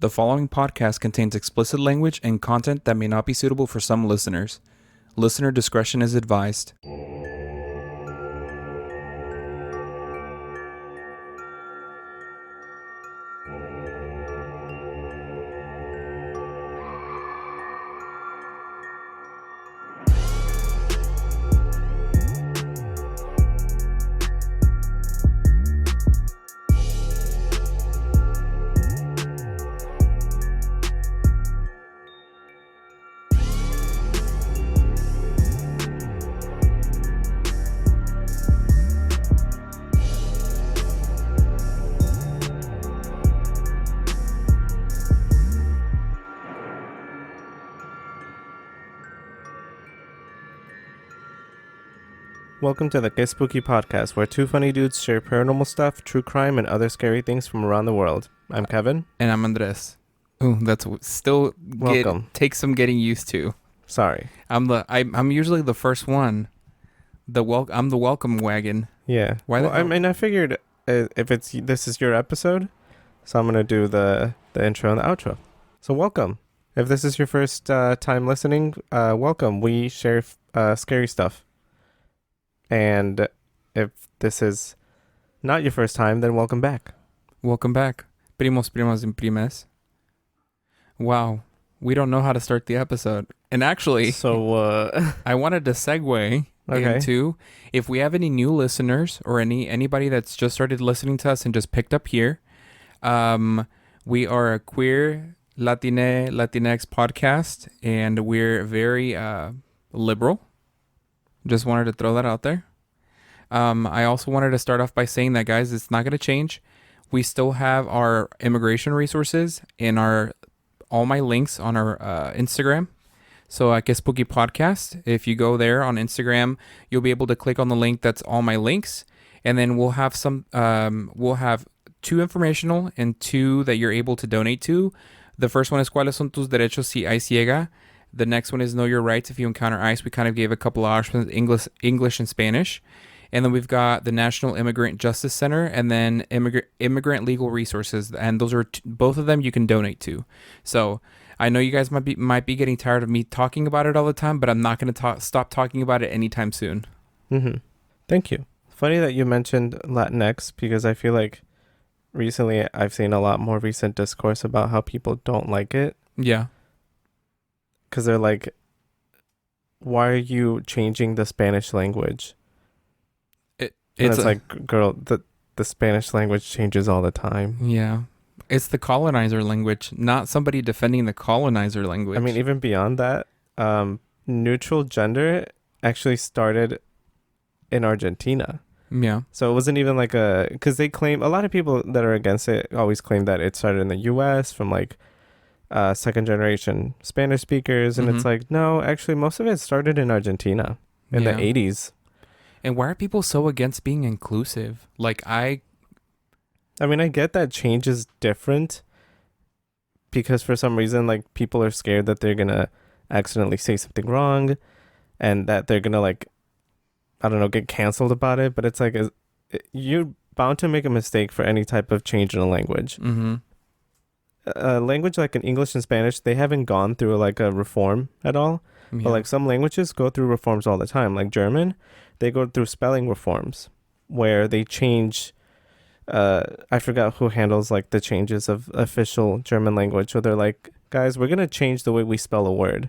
The following podcast contains explicit language and content that may not be suitable for some listeners. Listener discretion is advised. Welcome to the Qué Spooky podcast, where two funny dudes share paranormal stuff, true crime, and other scary things from around the world. I'm Kevin. And I'm Andrez. Ooh, that's still Welcome. Takes some getting used to. Sorry. I'm usually the first one. I'm the welcome wagon. Yeah. Why well, I figured if this is your episode, so I'm gonna do the intro and the outro. So welcome. If this is your first time listening, welcome. We share scary stuff. And if this is not your first time, then welcome back. Welcome back. Primos, primas, and primes. Wow. We don't know how to start the episode. And actually, So, I wanted to segue into if we have any new listeners or anybody that's just started listening to us and just picked up here. We are a queer Latinx podcast, and we're very liberal. Just wanted to throw that out there. I also wanted to start off by saying that, guys, it's not going to change. We still have our immigration resources and all my links on our Instagram. So Qué Spooky Podcast. If you go there on Instagram, you'll be able to click on the link that's all my links. And then we'll have two informational and two that you're able to donate to. The first one is ¿Cuáles son tus derechos si hay ciega? The next one is Know Your Rights If You Encounter ICE. We kind of gave a couple of options, English and Spanish. And then we've got the National Immigrant Justice Center and then Immigrant Legal Resources. And those are both of them you can donate to. So I know you guys might be getting tired of me talking about it all the time, but I'm not going to stop talking about it anytime soon. Mm-hmm. Thank you. Funny that you mentioned Latinx, because I feel like recently I've seen a lot more recent discourse about how people don't like it. Yeah. Because they're like, why are you changing the Spanish language? It's like, girl, the Spanish language changes all the time. Yeah. It's the colonizer language, not somebody defending the colonizer language. I mean, even beyond that, neutral gender actually started in Argentina. Yeah. So it wasn't even like because they claim, a lot of people that are against it always claim that it started in the US from like second generation Spanish speakers. And it's like, no, actually most of it started in Argentina in the 80s. And why are people so against being inclusive? Like I mean, I get that change is different because for some reason, like, people are scared that they're going to accidentally say something wrong and that they're going to, like, I don't know, get canceled about it. But it's like, you're bound to make a mistake for any type of change in a language. Mm-hmm. Language like in English and Spanish, they haven't gone through, like, a reform at all. Yeah. But, like, some languages go through reforms all the time. Like German, they go through spelling reforms where they change... I forgot who handles like the changes of official German language, where they're like, guys, we're going to change the way we spell a word.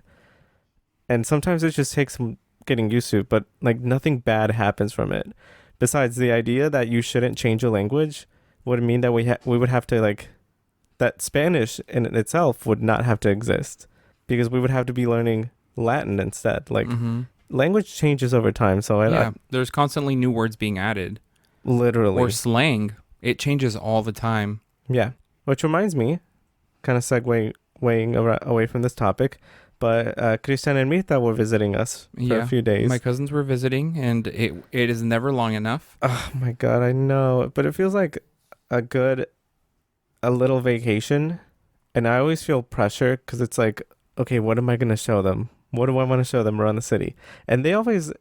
And sometimes it just takes some getting used to, but like nothing bad happens from it. Besides, the idea that you shouldn't change a language would mean that we would have to like, that Spanish in itself would not have to exist because we would have to be learning Latin instead. Like language changes over time. So there's constantly new words being added. Literally. Or slang. It changes all the time. Yeah. Which reminds me, kind of segueing away from this topic, but Christian and Mita were visiting us for a few days. My cousins were visiting, and it is never long enough. Oh my God, I know. But it feels like a little vacation. And I always feel pressure because it's like, okay, what am I going to show them? What do I want to show them around the city? And they're always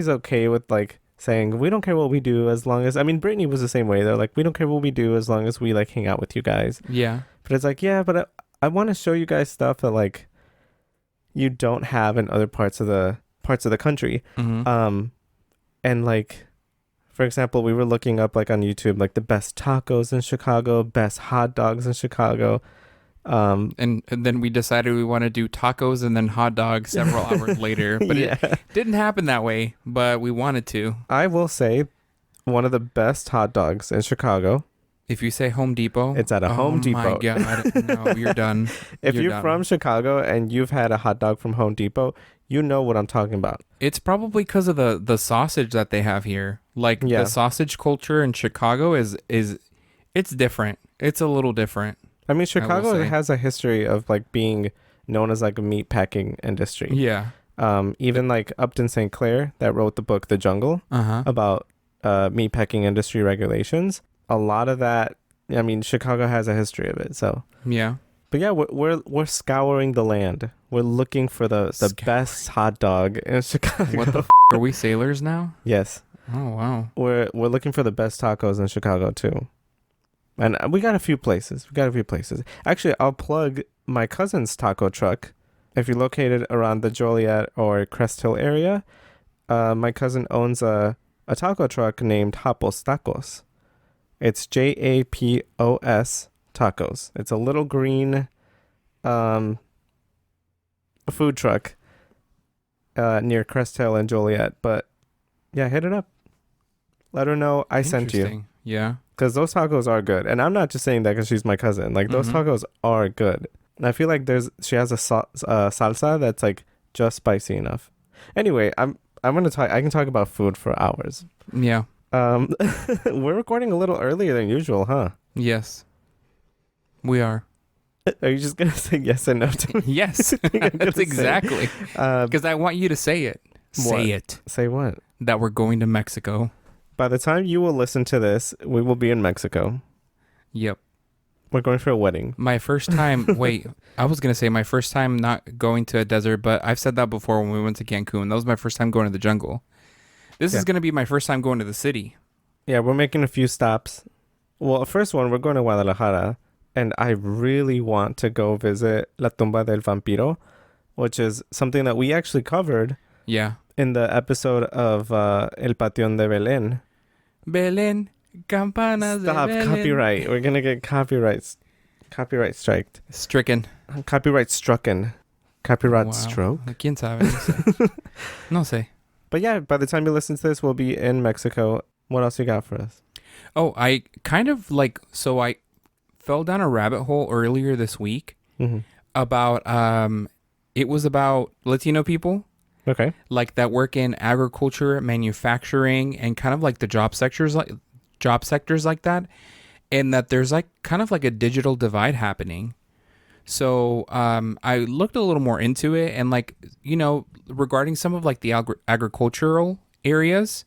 okay with like saying, we don't care what we do as long as, I mean, Brittany was the same way. They're like, we don't care what we do as long as we like hang out with you guys. Yeah. But it's like, yeah, but I want to show you guys stuff that like you don't have in other parts of the country. Mm-hmm. And like, for example, we were looking up like on YouTube, like the best tacos in Chicago, best hot dogs in Chicago. And then we decided we want to do tacos and then hot dogs several hours later, but yeah. it didn't happen that way, but we wanted to. I will say one of the best hot dogs in Chicago. If you say Home Depot, it's at a Home Depot. Oh my God. No, you're done. If you're from Chicago and you've had a hot dog from Home Depot, you know what I'm talking about. It's probably because of the sausage that they have here. Like the sausage culture in Chicago is it's different. It's a little different. I mean, Chicago has a history of like being known as like a meat packing industry. Yeah. Even like Upton St. Clair that wrote the book The Jungle about meat packing industry regulations. A lot of that, I mean, Chicago has a history of it. So yeah. But yeah, we're scouring the land. We're looking for the best hot dog in Chicago. What the are we sailors now? Yes. Oh wow. We're looking for the best tacos in Chicago too. And we got a few places. Actually, I'll plug my cousin's taco truck. If you're located around the Joliet or Crest Hill area, my cousin owns a taco truck named Japos Tacos. It's JAPOS Tacos. It's a little green food truck near Crest Hill and Joliet. But yeah, hit it up. Let her know I sent you. Yeah. Because those tacos are good. And I'm not just saying that because she's my cousin. Like, those tacos are good. And I feel like she has a salsa that's, like, just spicy enough. Anyway, I can talk about food for hours. Yeah. We're recording a little earlier than usual, huh? Yes. We are. Are you just going to say yes and no to me? Yes. That's exactly. Because I want you to say it. Say it. Say what? That we're going to Mexico. By the time you will listen to this, we will be in Mexico. Yep. We're going for a wedding. My first time, wait, I was going to say my first time not going to a desert, but I've said that before when we went to Cancun. That was my first time going to the jungle. This is going to be my first time going to the city. Yeah, we're making a few stops. Well, the first one, we're going to Guadalajara, and I really want to go visit La Tumba del Vampiro, which is something that we actually covered. Yeah. In the episode of El Patión de Belén. Belén, campanas Stop, de Belén. Copyright. We're going to get copyright striked. Stricken. Copyright strucken. Copyright stroke? ¿Quién sabe? No sé. But yeah, by the time you listen to this, we'll be in Mexico. What else you got for us? Oh, I kind of like, so I fell down a rabbit hole earlier this week about, it was about Latino people. Okay. Like that work in agriculture, manufacturing, and kind of like the job sectors like that. And that there's like kind of like a digital divide happening. So I looked a little more into it, and like, you know, regarding some of like the agricultural areas,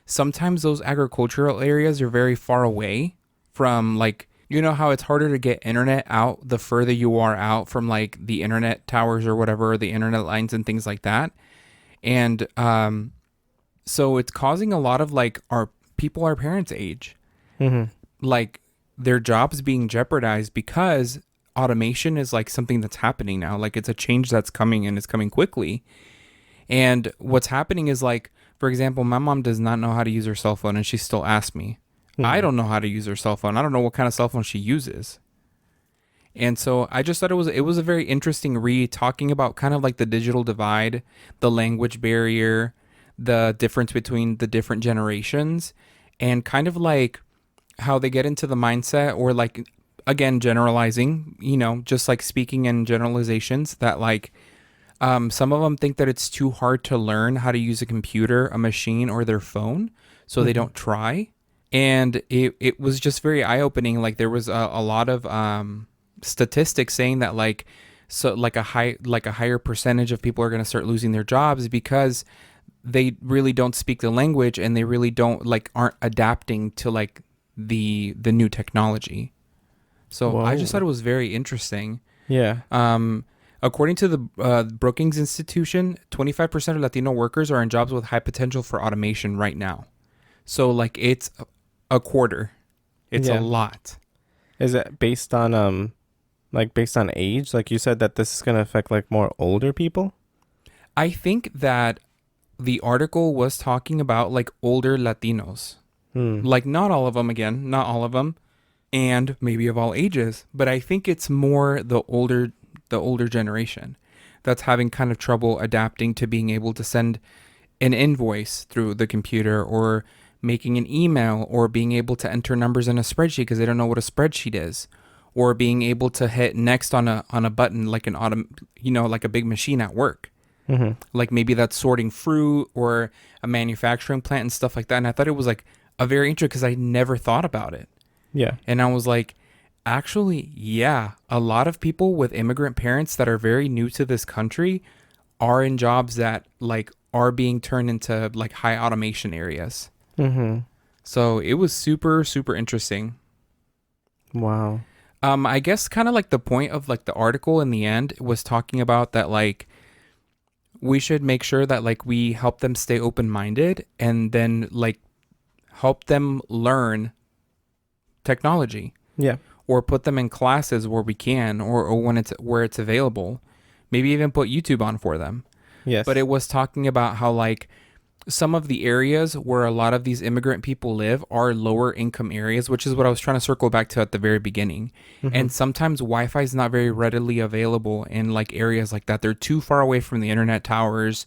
sometimes those agricultural areas are very far away from, like, you know how it's harder to get internet out the further you are out from like the internet towers or whatever, the internet lines and things like that. And so it's causing a lot of like our parents' age, like their jobs being jeopardized because automation is like something that's happening now. Like it's a change that's coming, and it's coming quickly. And what's happening is, like, for example, my mom does not know how to use her cell phone, and she still asks me. I don't know how to use her cell phone. I don't know what kind of cell phone she uses. And so I just thought it was a very interesting read, talking about kind of like the digital divide, the language barrier, the difference between the different generations, and kind of like how they get into the mindset, or like, again, generalizing, you know, just like speaking in generalizations, that like some of them think that it's too hard to learn how to use a computer, a machine, or their phone, so they don't try. And it was just very eye-opening. Like there was a lot of statistics saying that like, so like a higher percentage of people are going to start losing their jobs because they really don't speak the language, and they really aren't adapting to like the new technology. So I just thought it was very interesting. Yeah. According to the Brookings Institution, 25% of Latino workers are in jobs with high potential for automation right now. So like it's a quarter. It's a lot. Is it based on based on age? Like you said that this is gonna affect like more older people? I think that the article was talking about like older Latinos. Like not all of them, again, not all of them, and maybe of all ages, but I think it's more the older generation that's having kind of trouble adapting to being able to send an invoice through the computer, or making an email, or being able to enter numbers in a spreadsheet because they don't know what a spreadsheet is, or being able to hit next on a button like like a big machine at work. Like maybe that's sorting fruit or a manufacturing plant and stuff like that. And I thought it was like a very interesting, because I never thought about it. Yeah. And I was like, actually, yeah, a lot of people with immigrant parents that are very new to this country are in jobs that like are being turned into like high automation areas. So it was super, super interesting. Wow. I guess kind of like the point of like the article in the end was talking about that, like, we should make sure that like we help them stay open-minded, and then like help them learn technology. Yeah. Or put them in classes where we can, or when it's available. Maybe even put YouTube on for them. Yes. But it was talking about how like some of the areas where a lot of these immigrant people live are lower income areas, which is what I was trying to circle back to at the very beginning. And sometimes Wi-Fi is not very readily available in like areas like that. They're too far away from the internet towers.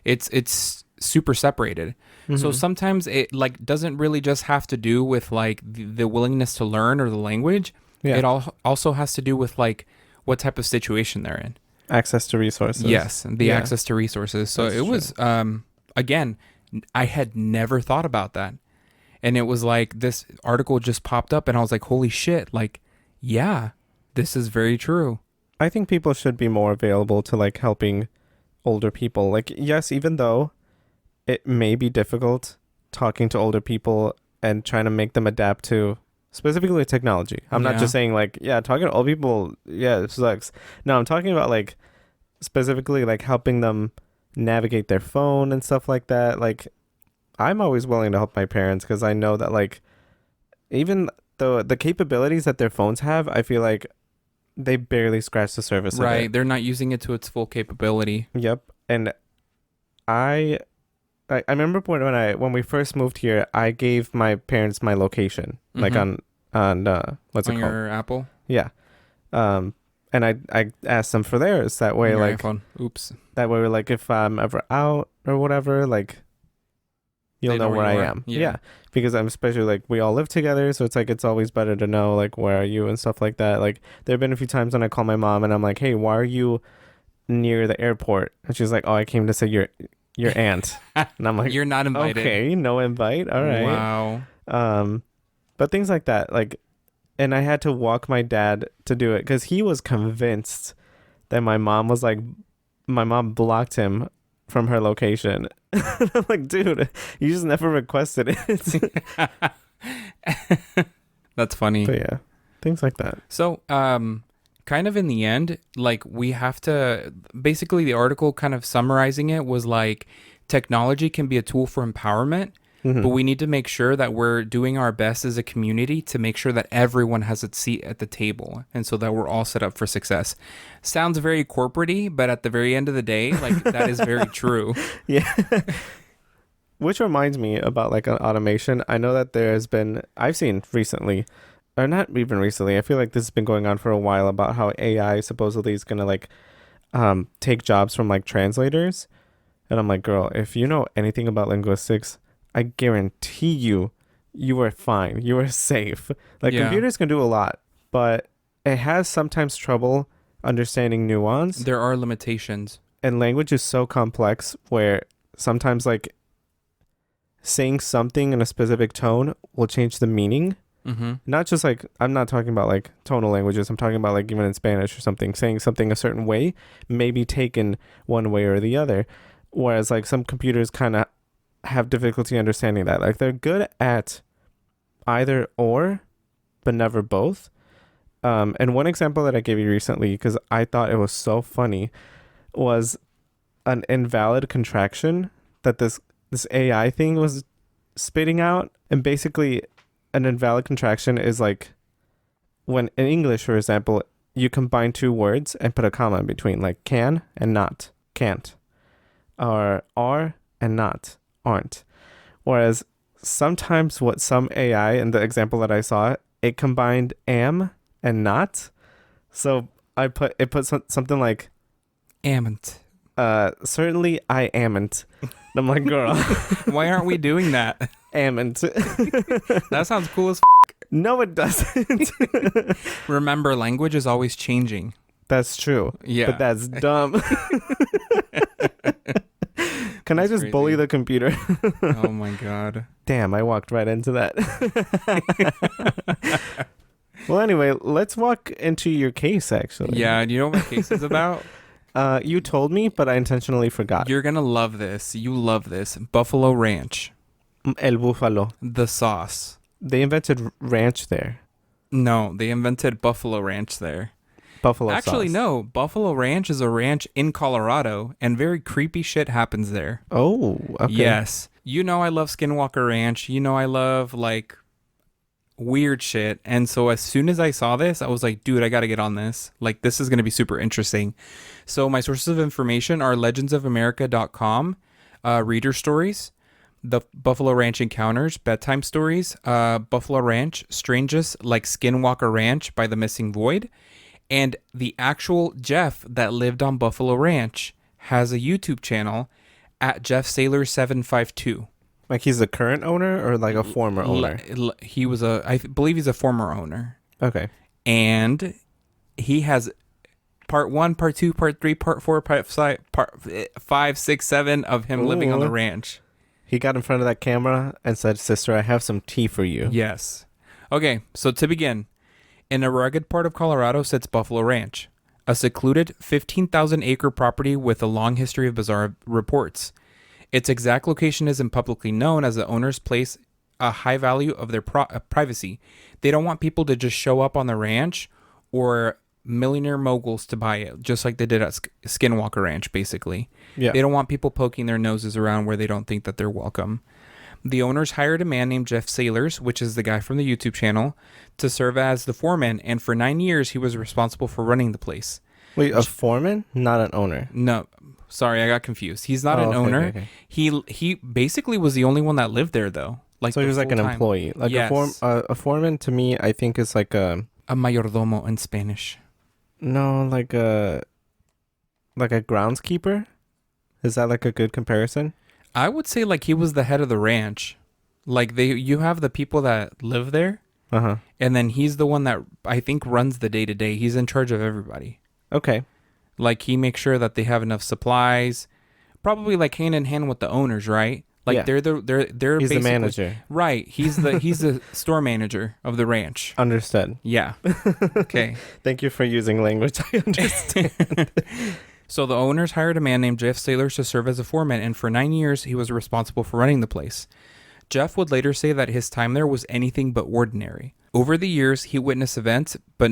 It's super separated. So sometimes it like doesn't really just have to do with like the willingness to learn or the language. Yeah. It also has to do with like what type of situation they're in. Access to resources. Yes, the access to resources. So it was, again, I had never thought about that. And it was like this article just popped up and I was like, holy shit, like, yeah, this is very true. I think people should be more available to like helping older people. Like, yes, even though it may be difficult talking to older people and trying to make them adapt to specifically technology. I'm not just saying like, yeah, talking to old people, yeah, it sucks. No, I'm talking about like specifically like helping them navigate their phone and stuff like that. Like, I'm always willing to help my parents because I know that like even the capabilities that their phones have, I feel like they barely scratch the surface of it. Right, they're not using it to its full capability. Yep. And I remember when we first moved here, I gave my parents my location, like on what's it called? On your Apple? Yeah. And I asked them for theirs. That way, like, iPhone. Oops. That way, like, if I'm ever out or whatever, like, you'll know where I am. Yeah. Because I'm especially like we all live together, so it's like it's always better to know like where are you and stuff like that. Like there have been a few times when I call my mom and I'm like, hey, why are you near the airport? And she's like, oh, I came to say your aunt. And I'm like, you're not invited. Okay, no invite. All right. Wow. But things like that, like, and I had to walk my dad to do it because he was convinced that my mom blocked him from her location. I'm like, dude, you just never requested it. That's funny. But yeah, things like that. So, kind of in the end, like we have to, basically the article kind of summarizing it was like, technology can be a tool for empowerment, but we need to make sure that we're doing our best as a community to make sure that everyone has a seat at the table, and so that we're all set up for success. Sounds very corporate-y, but at the very end of the day, like that is very true. Yeah. Which reminds me about like an automation. I know that I've seen recently, or not even recently, I feel like this has been going on for a while, about how AI supposedly is going to like take jobs from like translators. And I'm like, girl, if you know anything about linguistics, I guarantee you are fine. You are safe. Like computers can do a lot, but it has sometimes trouble understanding nuance. There are limitations. And language is so complex where sometimes like saying something in a specific tone will change the meaning. Not just like, I'm not talking about like tonal languages. I'm talking about like even in Spanish or something, saying something a certain way may be taken one way or the other. Whereas like some computers kind of have difficulty understanding that. Like they're good at either or, but never both. And one example that I gave you recently, because I thought it was so funny, was an invalid contraction that this AI thing was spitting out. And basically, an invalid contraction is like when in English, for example, you combine two words and put a comma in between, like can and not, can't, or are and not, aren't. Whereas sometimes what some AI, in the example that I saw, it combined am and not. So it put something like Amn't. Certainly I amn't. And I'm like, girl. Why aren't we doing that? Amn't. That sounds cool as No, it doesn't. Remember, language is always changing. That's true. Yeah. But that's dumb. Can I just crazy. bully the computer? Oh my God. Damn, I walked right into that. Well, anyway, let's walk into your case, actually. Yeah, do you know what my case is about? You told me, but I intentionally forgot. You're going to love this. You love this. Buffalo Ranch. El Búfalo. The sauce. They invented ranch there. No, they invented Buffalo Ranch there. Buffalo Actually, sauce. no. Buffalo Ranch is a ranch in Colorado, and very creepy shit happens there. Oh, okay. Yes. You know I love Skinwalker Ranch. You know I love, like, weird shit. And so as soon as I saw this, I was like, dude, I got to get on this. Like, this is going to be super interesting. So my sources of information are legendsofamerica.com, reader stories, the Buffalo Ranch encounters, bedtime stories, Buffalo Ranch, strangest like Skinwalker Ranch by the Missing Void, and the actual Jeff that lived on Buffalo Ranch has a YouTube channel at Jeff Sailor 752. Like he's the current owner or like a former owner? He was I believe he's a former owner. Okay. And he has part 1, part 2, part 3, part 4, part 5, 6, 7 of him living on the ranch. He got in front of that camera and said, "Sister, I have some tea for you." Yes. Okay, so to begin, in a rugged part of Colorado sits Buffalo Ranch, a secluded 15,000-acre property with a long history of bizarre reports. Its exact location isn't publicly known as the owners place a high value of their privacy. They don't want people to just show up on the ranch or millionaire moguls to buy it, just like they did at Skinwalker Ranch, basically. Yeah. They don't want people poking their noses around where they don't think that they're welcome. The owners hired a man named Jeff Sailors, which is the guy from the YouTube channel, to serve as the foreman, and for 9 years he was responsible for running the place. Wait, a foreman? Not an owner? No, sorry, I got confused. He's not an owner. Okay. He basically was the only one that lived there, though. Like, so he was like an employee. Like yes. A foreman to me, I think is like a mayordomo in Spanish. No, like a groundskeeper. Is that like a good comparison? I would say like he was the head of the ranch. Like you have the people that live there, and then he's the one that I think runs the day to day. He's in charge of everybody. Okay. Like he makes sure that they have enough supplies, probably like hand in hand with the owners, right? Like they're he's the manager, right? He's the store manager of the ranch. Understood. Yeah. Okay. Thank you for using language I understand. So the owners hired a man named Jeff Sailors to serve as a foreman, and for 9 years he was responsible for running the place. Jeff would later say that his time there was anything but ordinary. Over the years, he witnessed events, but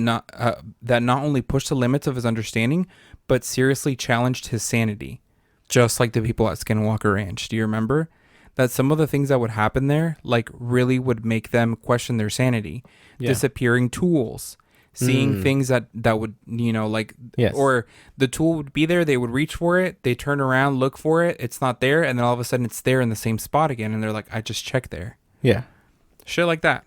that not only pushed the limits of his understanding, but seriously challenged his sanity. Just like the people at Skinwalker Ranch. Do you remember? That some of the things that would happen there, like, really would make them question their sanity. Yeah. Disappearing tools. Seeing things that would, like, yes. Or the tool would be there, they would reach for it, they turn around, look for it, it's not there, and then all of a sudden it's there in the same spot again, and they're like, I just checked there. Yeah. Shit like that.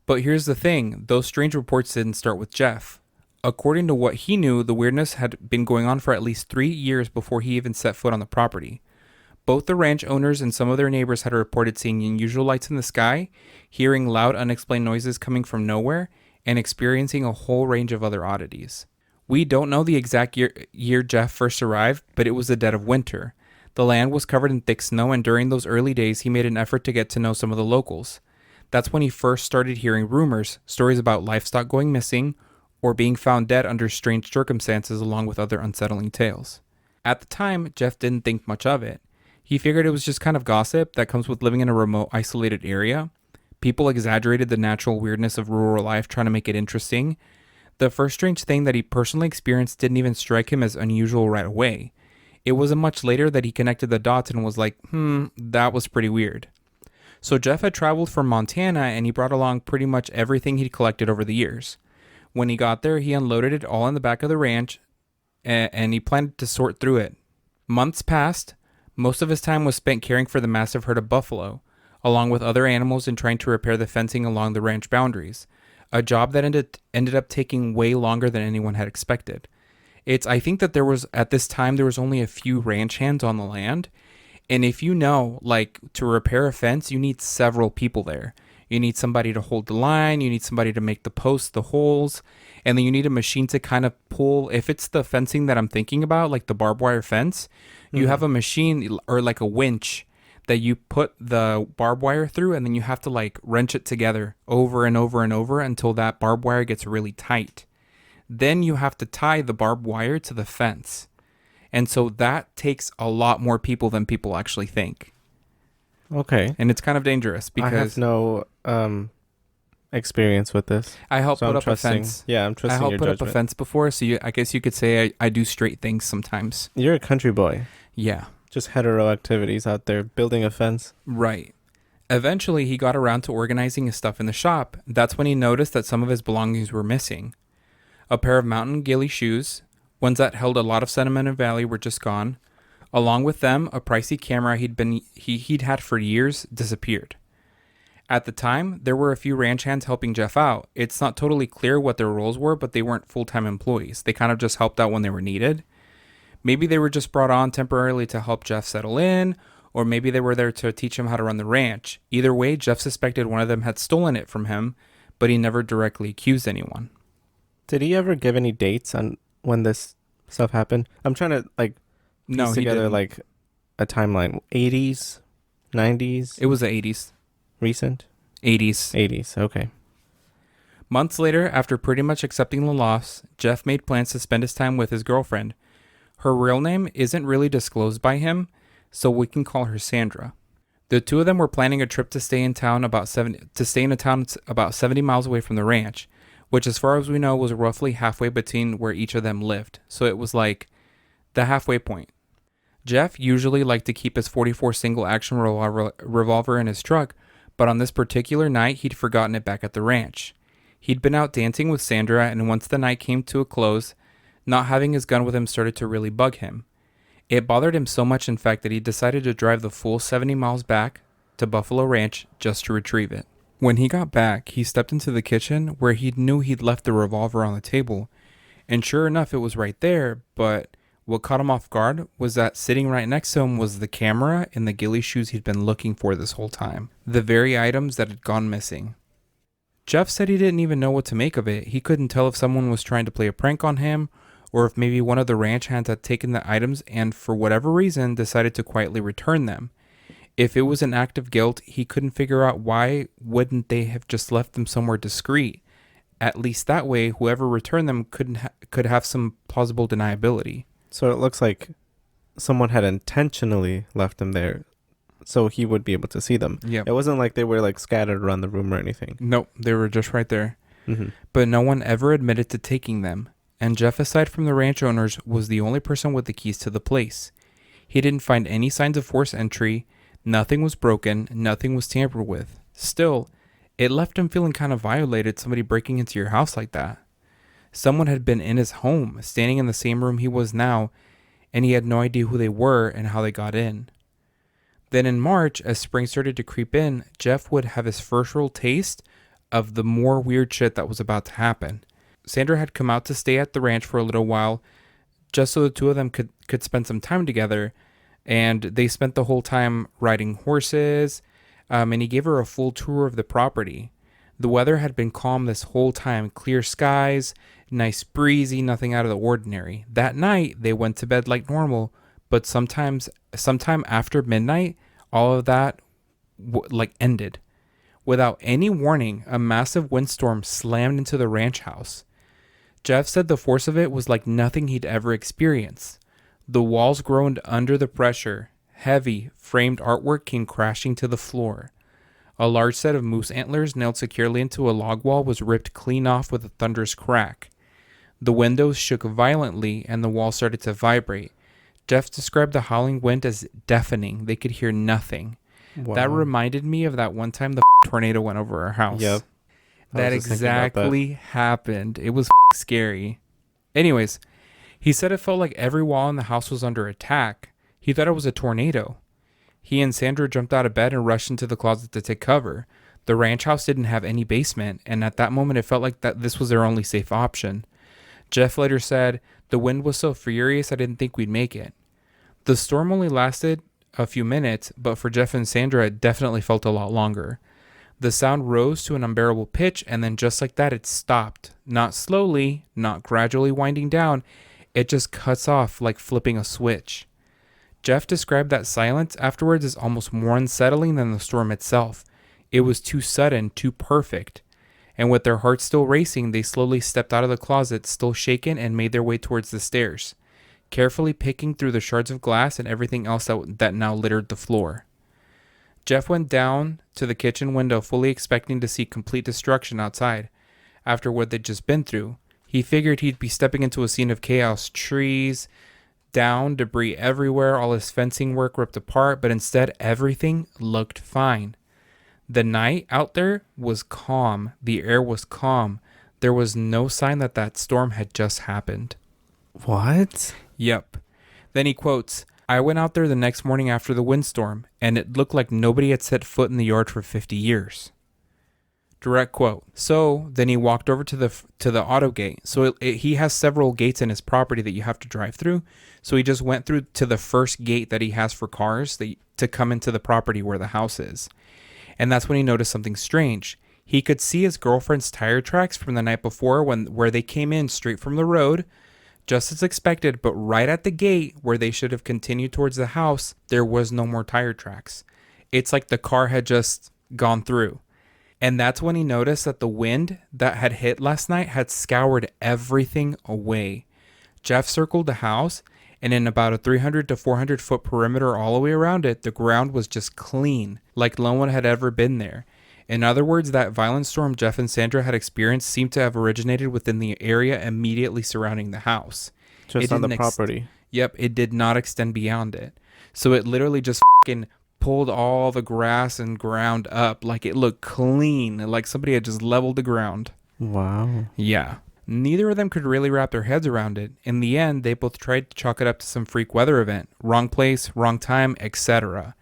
But here's the thing, those strange reports didn't start with Jeff. According to what he knew, the weirdness had been going on for at least 3 years before he even set foot on the property. Both the ranch owners and some of their neighbors had reported seeing unusual lights in the sky, hearing loud, unexplained noises coming from nowhere, and experiencing a whole range of other oddities. We don't know the exact year Jeff first arrived, but it was the dead of winter. The land was covered in thick snow, and during those early days, he made an effort to get to know some of the locals. That's when he first started hearing rumors, stories about livestock going missing, or being found dead under strange circumstances, along with other unsettling tales. At the time, Jeff didn't think much of it. He figured it was just kind of gossip that comes with living in a remote, isolated area. People exaggerated the natural weirdness of rural life, trying to make it interesting. The first strange thing that he personally experienced didn't even strike him as unusual right away. It wasn't much later that he connected the dots and was like, that was pretty weird. So Jeff had traveled from Montana and he brought along pretty much everything he'd collected over the years. When he got there, he unloaded it all in the back of the ranch and he planned to sort through it. Months passed. Most of his time was spent caring for the massive herd of buffalo, along with other animals and trying to repair the fencing along the ranch boundaries, a job that ended up taking way longer than anyone had expected. I think that at this time, there was only a few ranch hands on the land. And if you know, like, to repair a fence, you need several people there. You need somebody to hold the line. You need somebody to make the posts, the holes. And then you need a machine to kind of pull. If it's the fencing that I'm thinking about, like the barbed wire fence, you have a machine or like a winch that you put the barbed wire through. And then you have to like wrench it together over and over and over until that barbed wire gets really tight. Then you have to tie the barbed wire to the fence. And so that takes a lot more people than people actually think. Okay. And it's kind of dangerous because I have no experience with this. I helped put up a fence. Yeah, I'm trusting your judgment. I helped put up a fence before, so I guess you could say I do straight things sometimes. You're a country boy. Yeah. Just hetero activities out there, building a fence. Right. Eventually, he got around to organizing his stuff in the shop. That's when he noticed that some of his belongings were missing. A pair of mountain ghillie shoes, ones that held a lot of sentiment and value, were just gone. Along with them, a pricey camera he'd had for years disappeared. At the time, there were a few ranch hands helping Jeff out. It's not totally clear what their roles were, but they weren't full-time employees. They kind of just helped out when they were needed. Maybe they were just brought on temporarily to help Jeff settle in, or maybe they were there to teach him how to run the ranch. Either way, Jeff suspected one of them had stolen it from him, but he never directly accused anyone. Did he ever give any dates on when this stuff happened? I'm trying to piece together like a timeline. 80s, 90s. It was the 80s. Recent? 80s. Okay. Months later, after pretty much accepting the loss, Jeff made plans to spend his time with his girlfriend. Her real name isn't really disclosed by him, so we can call her Sandra. The two of them were planning a trip to stay in a town about 70 miles away from the ranch, which as far as we know was roughly halfway between where each of them lived. So it was like the halfway point. Jeff usually liked to keep his .44 single action revolver in his truck, but on this particular night he'd forgotten it back at the ranch. He'd been out dancing with Sandra, and once the night came to a close, not having his gun with him started to really bug him. It bothered him so much, in fact, that he decided to drive the full 70 miles back to Buffalo Ranch just to retrieve it. When he got back, he stepped into the kitchen where he knew he'd left the revolver on the table, and sure enough, it was right there, but what caught him off guard was that sitting right next to him was the camera and the ghillie shoes he'd been looking for this whole time, the very items that had gone missing. Jeff said he didn't even know what to make of it. He couldn't tell if someone was trying to play a prank on him, or if maybe one of the ranch hands had taken the items and for whatever reason decided to quietly return them. If it was an act of guilt, he couldn't figure out why wouldn't they have just left them somewhere discreet. At least that way, whoever returned them could have some plausible deniability. So it looks like someone had intentionally left them there so he would be able to see them. Yeah. It wasn't like they were like scattered around the room or anything. Nope, they were just right there. Mm-hmm. But no one ever admitted to taking them. And Jeff, aside from the ranch owners, was the only person with the keys to the place. He didn't find any signs of forced entry. Nothing was broken. Nothing was tampered with. Still, it left him feeling kind of violated, somebody breaking into your house like that. Someone had been in his home, standing in the same room he was now, and he had no idea who they were and how they got in. Then in March, as spring started to creep in, Jeff would have his first real taste of the more weird shit that was about to happen. Sandra had come out to stay at the ranch for a little while, just so the two of them could spend some time together, and they spent the whole time riding horses, and he gave her a full tour of the property. The weather had been calm this whole time, clear skies, nice breezy, nothing out of the ordinary. That night, they went to bed like normal, but sometime after midnight, all of that ended. Without any warning, a massive windstorm slammed into the ranch house. Jeff said the force of it was like nothing he'd ever experienced. The walls groaned under the pressure. Heavy, framed artwork came crashing to the floor. A large set of moose antlers nailed securely into a log wall was ripped clean off with a thunderous crack. The windows shook violently and the wall started to vibrate. Jeff described the howling wind as deafening. They could hear nothing. Wow. That reminded me of that one time the tornado went over our house. Yep. That exactly happened. It was scary. Anyways, he said it felt like every wall in the house was under attack. He thought it was a tornado. He and Sandra jumped out of bed and rushed into the closet to take cover. The ranch house didn't have any basement, and at that moment it felt like that this was their only safe option. Jeff later said, "The wind was so furious I didn't think we'd make it." The storm only lasted a few minutes, but for Jeff and Sandra it definitely felt a lot longer. The sound rose to an unbearable pitch, and then just like that it stopped. Not slowly, not gradually winding down, it just cuts off like flipping a switch. Jeff described that silence afterwards as almost more unsettling than the storm itself. It was too sudden, too perfect. And with their hearts still racing, they slowly stepped out of the closet, still shaken, and made their way towards the stairs, carefully picking through the shards of glass and everything else that now littered the floor. Jeff went down to the kitchen window, fully expecting to see complete destruction outside. After what they'd just been through, he figured he'd be stepping into a scene of chaos, trees down, debris everywhere, all his fencing work ripped apart, but instead everything looked fine. The night out there was calm. The air was calm. There was no sign that storm had just happened. What? Yep. Then he quotes, "I went out there the next morning after the windstorm, and it looked like nobody had set foot in the yard for 50 years. Direct quote. So then he walked over to the auto gate. So he has several gates in his property that you have to drive through. So he just went through to the first gate that he has for cars to come into the property where the house is. And that's when he noticed something strange. He could see his girlfriend's tire tracks from the night before where they came in straight from the road, just as expected, but right at the gate where they should have continued towards the house, there was no more tire tracks. It's like the car had just gone through. And that's when he noticed that the wind that had hit last night had scoured everything away. Jeff circled the house, and in about a 300 to 400 foot perimeter all the way around it, the ground was just clean, like no one had ever been there. In other words, that violent storm Jeff and Sandra had experienced seemed to have originated within the area immediately surrounding the house. Just on the property. Yep, it did not extend beyond it. So it literally just fucking pulled all the grass and ground up, like it looked clean, like somebody had just leveled the ground. Wow. Yeah. Neither of them could really wrap their heads around it. In the end, they both tried to chalk it up to some freak weather event. Wrong place, wrong time, etc.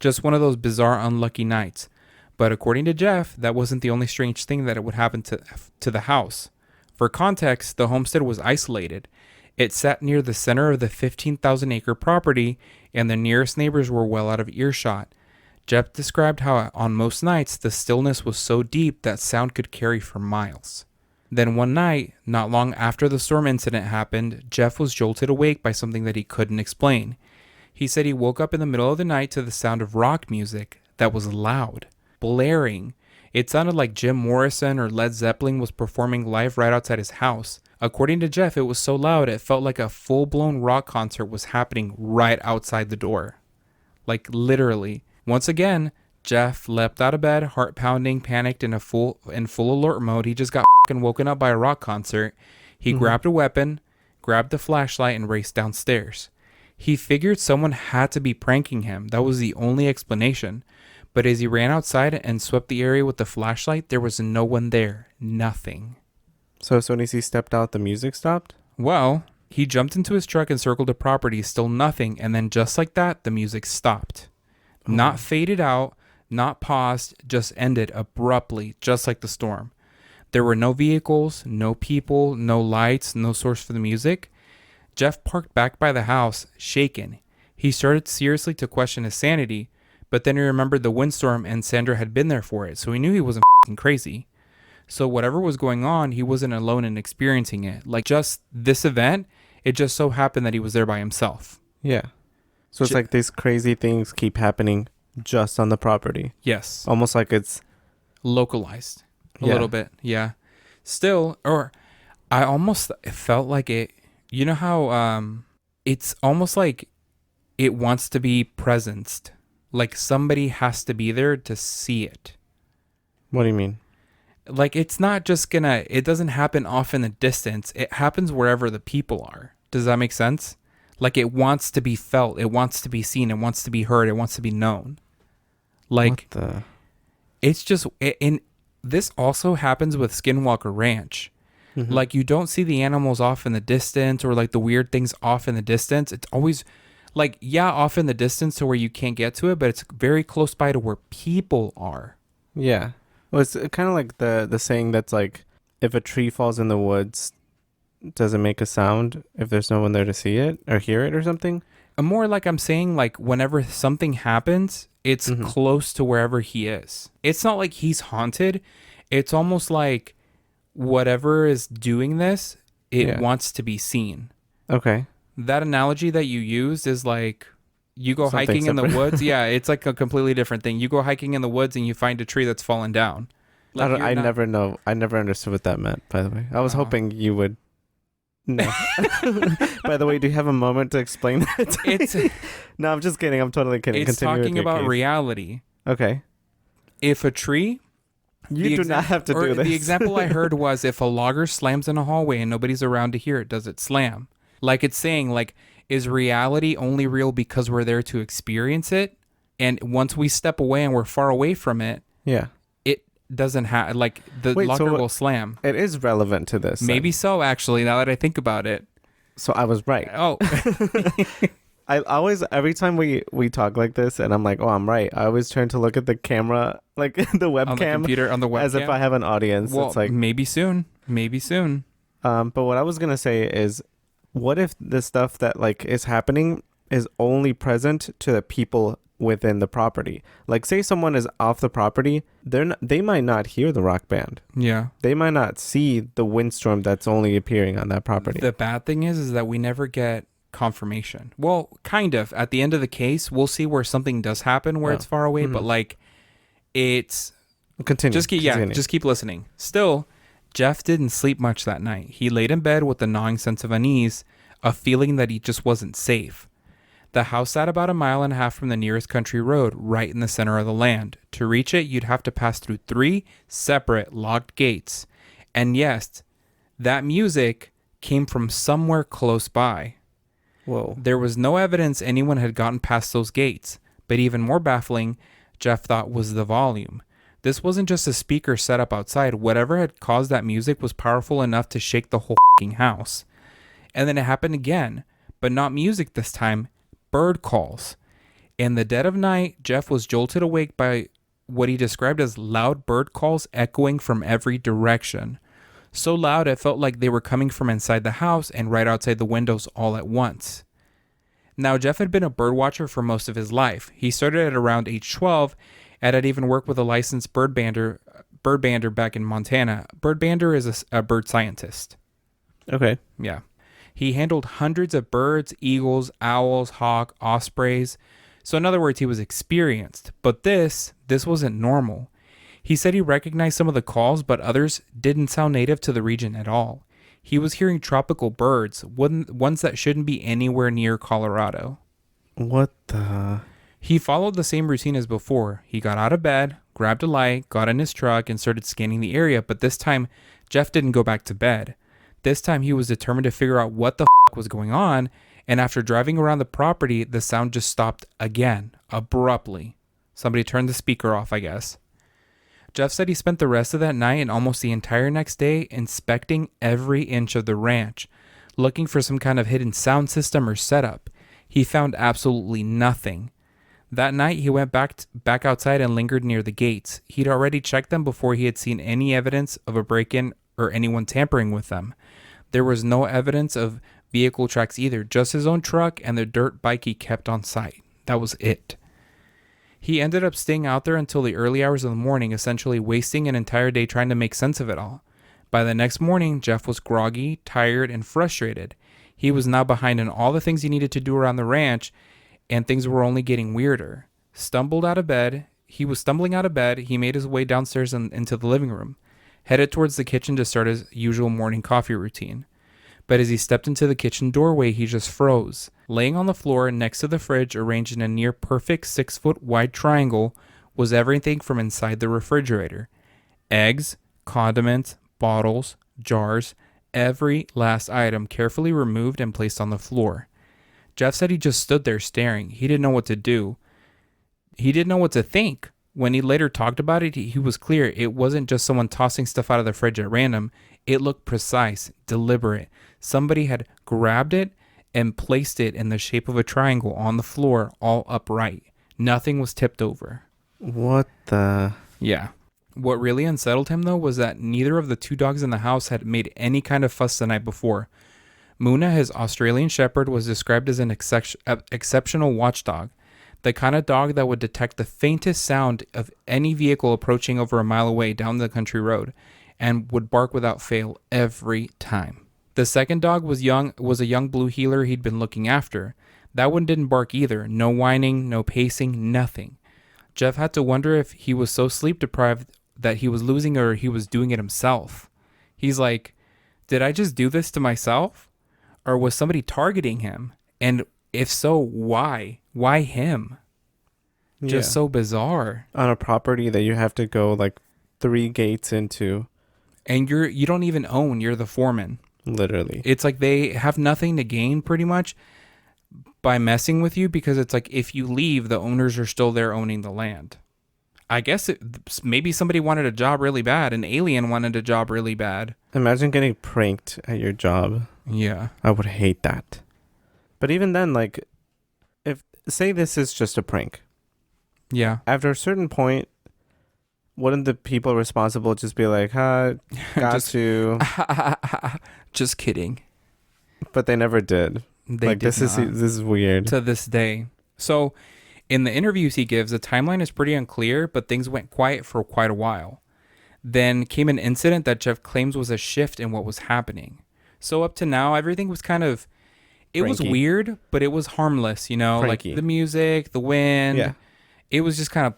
Just one of those bizarre, unlucky nights. But according to Jeff, that wasn't the only strange thing that it would happen to the house. For context, the homestead was isolated. It sat near the center of the 15,000 acre property, and the nearest neighbors were well out of earshot. Jeff described how on most nights, the stillness was so deep that sound could carry for miles. Then one night, not long after the storm incident happened, Jeff was jolted awake by something that he couldn't explain. He said he woke up in the middle of the night to the sound of rock music that was loud, blaring. It sounded like Jim Morrison or Led Zeppelin was performing live right outside his house. According to Jeff, it was so loud it felt like a full-blown rock concert was happening right outside the door. Like literally. Once again, Jeff leapt out of bed, heart pounding, panicked, in full alert mode. He just got fucking woken up by a rock concert. He grabbed a weapon, grabbed the flashlight, and raced downstairs. He figured someone had to be pranking him. That was the only explanation. But as he ran outside and swept the area with the flashlight, there was no one there. Nothing. So as soon as he stepped out, the music stopped? Well, he jumped into his truck and circled the property, still nothing, and then just like that, the music stopped. Oh. Not faded out, not paused, just ended abruptly, just like the storm. There were no vehicles, no people, no lights, no source for the music. Jeff parked back by the house, shaken. He started seriously to question his sanity, but then he remembered the windstorm and Sandra had been there for it, so he knew he wasn't f***ing crazy. So whatever was going on, he wasn't alone in experiencing it. Like just this event, it just so happened that he was there by himself. Yeah. So it's like these crazy things keep happening just on the property. Yes. Almost like it's localized a little bit. Yeah. Still, or I almost felt like it, you know how it's almost like it wants to be presenced. Like somebody has to be there to see it. What do you mean? Like, it's not just gonna, it doesn't happen off in the distance. It happens wherever the people are. Does that make sense? Like, it wants to be felt. It wants to be seen. It wants to be heard. It wants to be known. Like, it's just, and this also happens with Skinwalker Ranch. Mm-hmm. Like, you don't see the animals off in the distance or like the weird things off in the distance. It's always like, yeah, off in the distance to where you can't get to it, but it's very close by to where people are. Yeah. Well, it's kind of like the saying that's like, if a tree falls in the woods, does it make a sound if there's no one there to see it or hear it or something? More like I'm saying, like, whenever something happens, it's close to wherever he is. It's not like he's haunted. It's almost like whatever is doing this, it wants to be seen. Okay. That analogy that you used is like, you go something hiking separate. In the woods. Yeah, it's like a completely different thing. You go hiking in the woods and you find a tree that's fallen down. Like, I never understood what that meant, by the way. I was hoping you would. No. By the way, do you have a moment to explain that? No, I'm just kidding. I'm totally kidding. It's Continue talking about reality. Okay. If a tree... You do not have to do this. The example I heard was, if a logger slams in a hallway and nobody's around to hear it, does it slam? Like, it's saying, like, is reality only real because we're there to experience it? And once we step away and we're far away from it, it doesn't have, like, the locker will slam. It is relevant to this. Maybe so, actually, now that I think about it. So I was right. Oh. I always, every time we talk like this and I'm like, oh, I'm right, I always turn to look at the camera, like the webcam. On the computer, on the webcam. As if I have an audience. Well, it's like, maybe soon. But what I was going to say is, what if the stuff that like is happening is only present to the people within the property? Like, say someone is off the property, they might not hear the rock band. Yeah. They might not see the windstorm that's only appearing on that property. The bad thing is that we never get confirmation. Well, kind of. At the end of the case, we'll see where something does happen where it's far away, but like, it's... Continue. Just keep listening. Still, Jeff didn't sleep much that night. He laid in bed with a gnawing sense of unease, a feeling that he just wasn't safe. The house sat about 1.5 miles from the nearest country road, right in the center of the land. To reach it, you'd have to pass through 3 separate locked gates. And yes, that music came from somewhere close by. Whoa. There was no evidence anyone had gotten past those gates. But even more baffling, Jeff thought, was the volume. This wasn't just a speaker set up outside. Whatever had caused that music was powerful enough to shake the whole house. And then it happened again, but not music this time, bird calls. In the dead of night, Jeff was jolted awake by what he described as loud bird calls echoing from every direction. So loud it felt like they were coming from inside the house and right outside the windows all at once. Now, Jeff had been a bird watcher for most of his life. He started at around age 12 and had even worked with a licensed bird bander back in Montana. Bird bander is a bird scientist. Okay. Yeah. He handled hundreds of birds, eagles, owls, hawk, ospreys. So in other words, he was experienced. But this wasn't normal. He said he recognized some of the calls, but others didn't sound native to the region at all. He was hearing tropical birds, ones that shouldn't be anywhere near Colorado. What the... He followed the same routine as before. He got out of bed, grabbed a light, got in his truck, and started scanning the area. But this time, Jeff didn't go back to bed. This time, he was determined to figure out what the was going on. And after driving around the property, the sound just stopped again, abruptly. Somebody turned the speaker off, I guess. Jeff said he spent the rest of that night and almost the entire next day inspecting every inch of the ranch, looking for some kind of hidden sound system or setup. He found absolutely nothing. That night, he went back outside and lingered near the gates. He'd already checked them before he had seen any evidence of a break-in or anyone tampering with them. There was no evidence of vehicle tracks either, just his own truck and the dirt bike he kept on site. That was it. He ended up staying out there until the early hours of the morning, essentially wasting an entire day trying to make sense of it all. By the next morning, Jeff was groggy, tired, and frustrated. He was now behind in all the things he needed to do around the ranch, and things were only getting weirder. He was stumbling out of bed. He made his way downstairs and into the living room, headed towards the kitchen to start his usual morning coffee routine. But as he stepped into the kitchen doorway, he just froze. Laying on the floor next to the fridge, arranged in a near perfect 6-foot wide triangle, was everything from inside the refrigerator. Eggs, condiments, bottles, jars, every last item carefully removed and placed on the floor. Jeff said he just stood there staring. He didn't know what to do. He didn't know what to think. When he later talked about it, he was clear it wasn't just someone tossing stuff out of the fridge at random. It looked precise, deliberate. Somebody had grabbed it and placed it in the shape of a triangle on the floor, all upright. Nothing was tipped over. What the? Yeah. What really unsettled him, though, was that neither of the two dogs in the house had made any kind of fuss the night before. Muna, his Australian Shepherd, was described as an exceptional watchdog. The kind of dog that would detect the faintest sound of any vehicle approaching over a mile away down the country road and would bark without fail every time. The second dog was a young blue heeler he'd been looking after. That one didn't bark either. No whining, no pacing, nothing. Jeff had to wonder if he was so sleep deprived that he was losing or he was doing it himself. He's like, did I just do this to myself? Or was somebody targeting him? And if so, why? Why him? Just so bizarre. On a property that you have to go like 3 gates into. And you don't even own, you're the foreman. Literally. It's like they have nothing to gain pretty much by messing with you, because it's like if you leave, the owners are still there owning the land. I guess maybe somebody wanted a job really bad. An alien wanted a job really bad. Imagine getting pranked at your job. Yeah. I would hate that. But even then, like, if say this is just a prank. Yeah. After a certain point, wouldn't the people responsible just be like, got to. Just kidding. But they never did. This is weird. To this day. So, in the interviews he gives, the timeline is pretty unclear, but things went quiet for quite a while. Then came an incident that Jeff claims was a shift in what was happening. So up to now, everything was kind of, it was weird, but it was harmless, you know, Pranky. like the music, the wind. Yeah. It was just kind of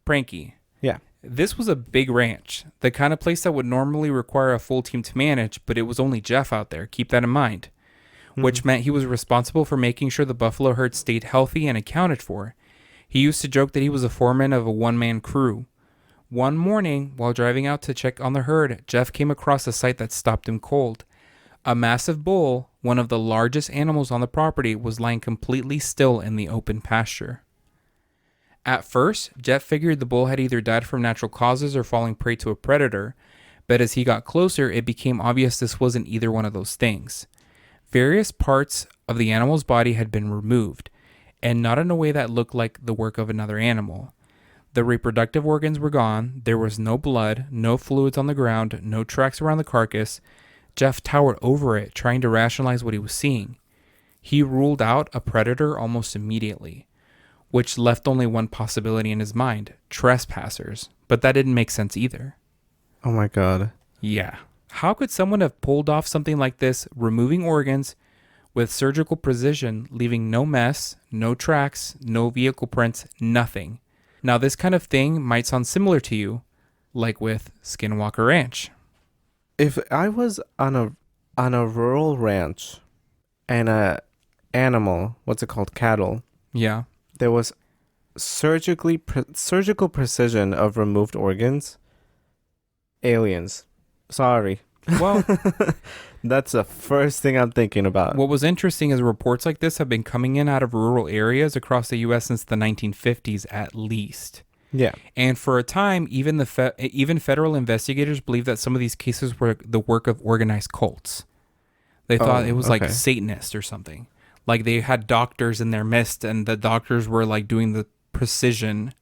pranky. Yeah. This was a big ranch, the kind of place that would normally require a full team to manage, but it was only Jeff out there. Keep that in mind. Which meant he was responsible for making sure the buffalo herd stayed healthy and accounted for. He used to joke that he was a foreman of a one-man crew. One morning, while driving out to check on the herd, Jeff came across a sight that stopped him cold. A massive bull, one of the largest animals on the property, was lying completely still in the open pasture. At first, Jeff figured the bull had either died from natural causes or falling prey to a predator, but as he got closer, it became obvious this wasn't either one of those things. Various parts of the animal's body had been removed, and not in a way that looked like the work of another animal. The reproductive organs were gone, there was no blood, no fluids on the ground, no tracks around the carcass. Jeff towered over it, trying to rationalize what he was seeing. He ruled out a predator almost immediately, which left only one possibility in his mind: trespassers. But that didn't make sense either. Oh my God. Yeah. How could someone have pulled off something like this, removing organs with surgical precision, leaving no mess, no tracks, no vehicle prints, nothing? Now, this kind of thing might sound similar to you, like with Skinwalker Ranch. If I was on a rural ranch and a animal, what's it called, cattle? Yeah. There was surgical precision of removed organs. Aliens. Sorry. Well, that's the first thing I'm thinking about. What was interesting is reports like this have been coming in out of rural areas across the U.S. since the 1950s at least. Yeah. And for a time, even federal investigators believed that some of these cases were the work of organized cults. They thought it was like Satanist or something. Like they had doctors in their midst, and the doctors were like doing the precision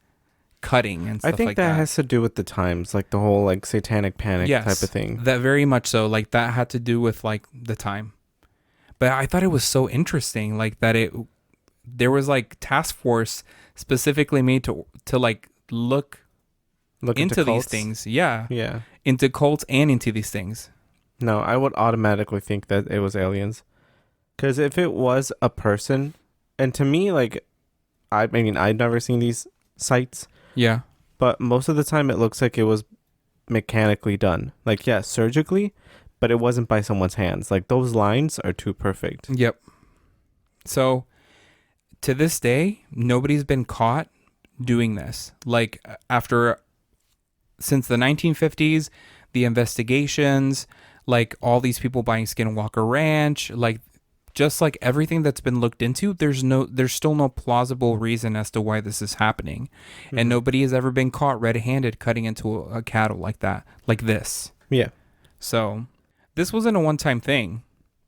cutting and stuff like that. I think that has to do with the times, like the whole like satanic panic type of thing. That very much so. Like that had to do with like the time. But I thought it was so interesting, like that there was like task force specifically made to like look into these things. Yeah. Yeah. Into cults and into these things. No, I would automatically think that it was aliens. Because if it was a person, and to me, like, I mean, I've never seen these sites. Yeah. But most of the time it looks like it was mechanically done. Like, yeah, surgically, but it wasn't by someone's hands. Like, those lines are too perfect. Yep. So, to this day, nobody's been caught doing this. Like, since the 1950s, the investigations, like all these people buying Skinwalker Ranch, like just like everything that's been looked into, there's still no plausible reason as to why this is happening. And nobody has ever been caught red-handed cutting into a cattle like that, like this. Yeah. So this wasn't a one-time thing.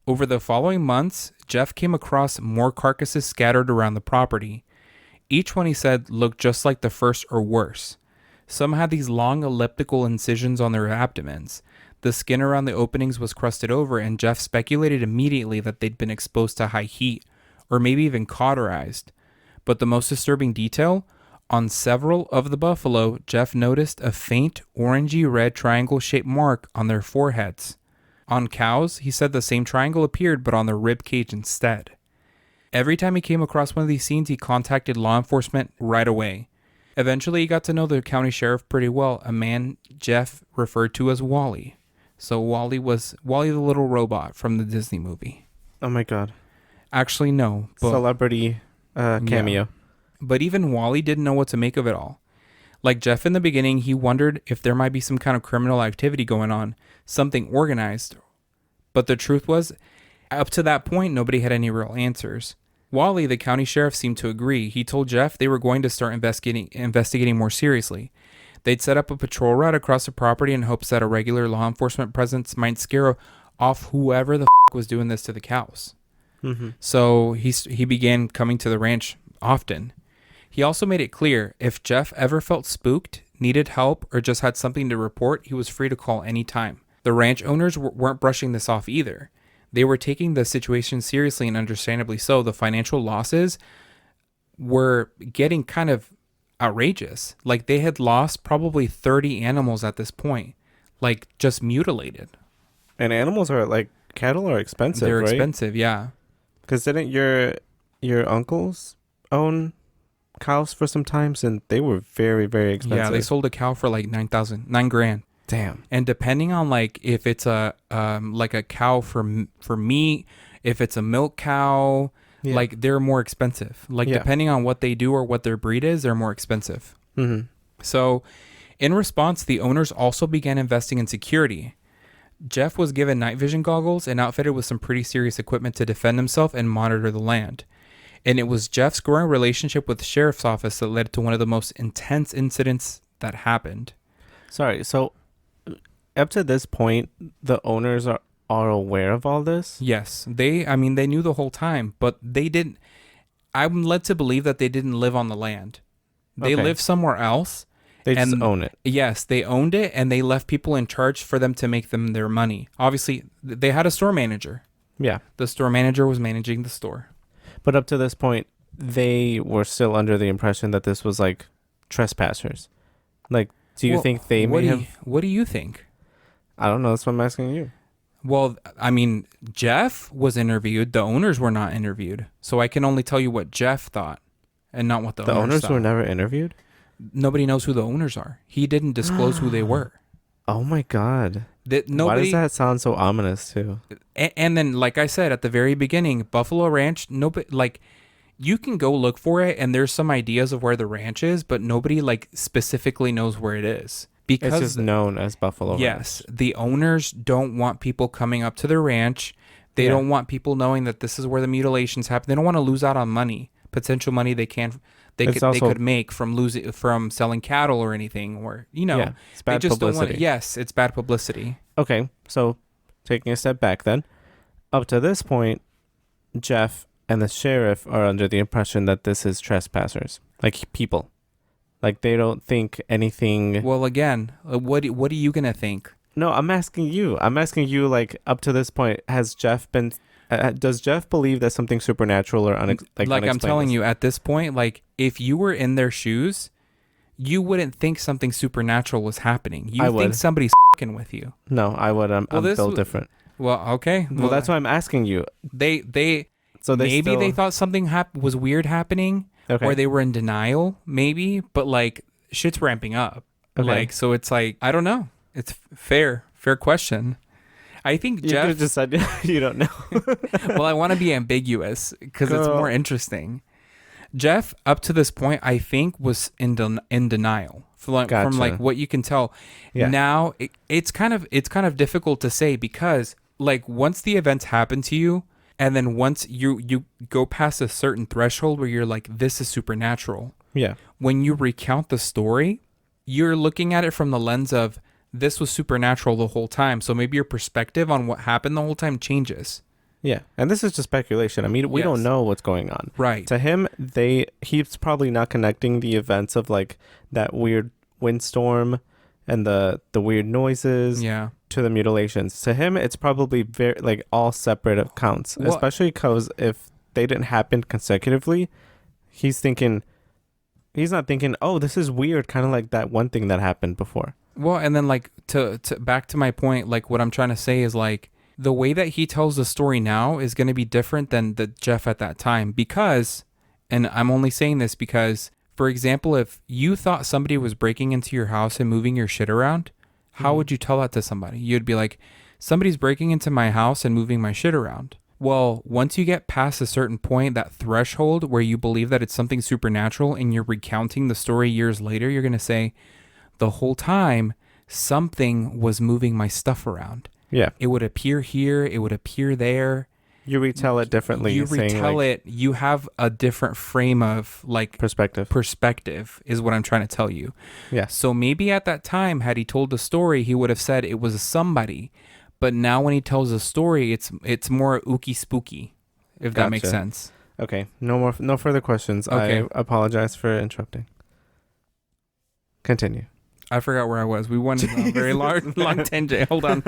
Over the following months, Jeff came across more carcasses scattered around the property. Each one, he said, looked just like the first or worse. Some had these long elliptical incisions on their abdomens. The skin around the openings was crusted over, and Jeff speculated immediately that they'd been exposed to high heat, or maybe even cauterized. But the most disturbing detail, on several of the buffalo, Jeff noticed a faint orangey red triangle-shaped mark on their foreheads. On cows, he said the same triangle appeared, but on their rib cage instead. Every time he came across one of these scenes, he contacted law enforcement right away. Eventually, he got to know the county sheriff pretty well, a man Jeff referred to as Wally. So Wally was Wally the little robot from the Disney movie. Oh my God. Actually, no. But, celebrity cameo. Yeah. But even Wally didn't know what to make of it all. Like Jeff in the beginning, he wondered if there might be some kind of criminal activity going on, something organized. But the truth was, up to that point, nobody had any real answers. Wally, the county sheriff, seemed to agree. He told Jeff they were going to start investigating more seriously. They'd set up a patrol route across the property in hopes that a regular law enforcement presence might scare off whoever the was doing this to the cows. So he began coming to the ranch often. He also made it clear if Jeff ever felt spooked, needed help, or just had something to report, he was free to call any time. The ranch owners weren't brushing this off either. They were taking the situation seriously, and understandably so. The financial losses were getting kind of outrageous. Like they had lost probably 30 animals at this point, like just mutilated. And animals are like, cattle are expensive, They're right? expensive, yeah. Because didn't your uncles own cows for some times, and they were very, very expensive. Yeah, they sold a cow for like $9,000. Damn. And depending on like if it's a like a cow for meat, if it's a milk cow, like they're more expensive. Like depending on what they do or what their breed is, they're more expensive. So in response, the owners also began investing in security. Jeff was given night vision goggles and outfitted with some pretty serious equipment to defend himself and monitor the land. And it was Jeff's growing relationship with the sheriff's office that led to one of the most intense incidents that happened. Sorry, so up to this point, the owners are aware of all this? Yes. They knew the whole time, but they didn't. I'm led to believe that they didn't live on the land. They lived somewhere else. They just own it. Yes, they owned it, and they left people in charge for them to make them their money. Obviously, they had a store manager. Yeah. The store manager was managing the store. But up to this point, they were still under the impression that this was like trespassers. Like, do you think they may have... What do you think? I don't know. That's what I'm asking you. Well, I mean, Jeff was interviewed. The owners were not interviewed. So I can only tell you what Jeff thought and not what the owners thought. The owners were never interviewed? Nobody knows who the owners are. He didn't disclose who they were. Oh my God. Why does that sound so ominous too? And then, like I said at the very beginning, Buffalo Ranch, nobody, like, you can go look for it and there's some ideas of where the ranch is, but nobody like specifically knows where it is. Because it's just known as Buffalo Ranch. Yes. The owners don't want people coming up to their ranch. They don't want people knowing that this is where the mutilations happen. They don't want to lose out on money, potential money they could make from selling cattle or anything, or it's bad publicity. Yes, it's bad publicity. Okay, so taking a step back then, up to this point, Jeff and the sheriff are under the impression that this is trespassers, like people, like they don't think anything. Well, again, what are you gonna think? No, I'm asking you. Like up to this point, has Jeff been? Does Jeff believe that something supernatural or unexplained? I'm telling you, at this point, like if you were in their shoes, you wouldn't think something supernatural was happening. You think somebody's f***ing with you. No, I would. I'm built different. Well, okay. Well, that's why I'm asking you. They thought something was weird happening, or they were in denial, maybe. But like shit's ramping up. Okay. Like so, it's like I don't know. It's fair question. I think you Jeff just said you don't know. Well, I want to be ambiguous because it's more interesting. Jeff, up to this point, I think was in denial from like what you can tell. Yeah. Now it's kind of difficult to say because like once the events happen to you, and then once you go past a certain threshold where you're like, this is supernatural. Yeah. When you recount the story, you're looking at it from the lens of this was supernatural the whole time. So maybe your perspective on what happened the whole time changes. Yeah. And this is just speculation. I mean, we don't know what's going on. Right. To him, he's probably not connecting the events of like that weird windstorm and the weird noises to the mutilations. To him, it's probably very like all separate accounts, especially because if they didn't happen consecutively, he's not thinking, oh, this is weird, kind of like that one thing that happened before. Well, and then like to back to my point, like what I'm trying to say is like the way that he tells the story now is going to be different than the Jeff at that time because, and I'm only saying this because, for example, if you thought somebody was breaking into your house and moving your shit around, how would you tell that to somebody? You'd be like, somebody's breaking into my house and moving my shit around. Well, once you get past a certain point, that threshold where you believe that it's something supernatural and you're recounting the story years later, you're going to say, the whole time, something was moving my stuff around. Yeah. It would appear here. It would appear there. You retell it differently. You retell it. You have a different frame of like perspective is what I'm trying to tell you. Yeah. So maybe at that time, had he told the story, he would have said it was somebody. But now when he tells the story, it's more ooky spooky, if that makes sense. Okay. No further questions. Okay. I apologize for interrupting. Continue. I forgot where I was. We went on a very long tangent. Hold on.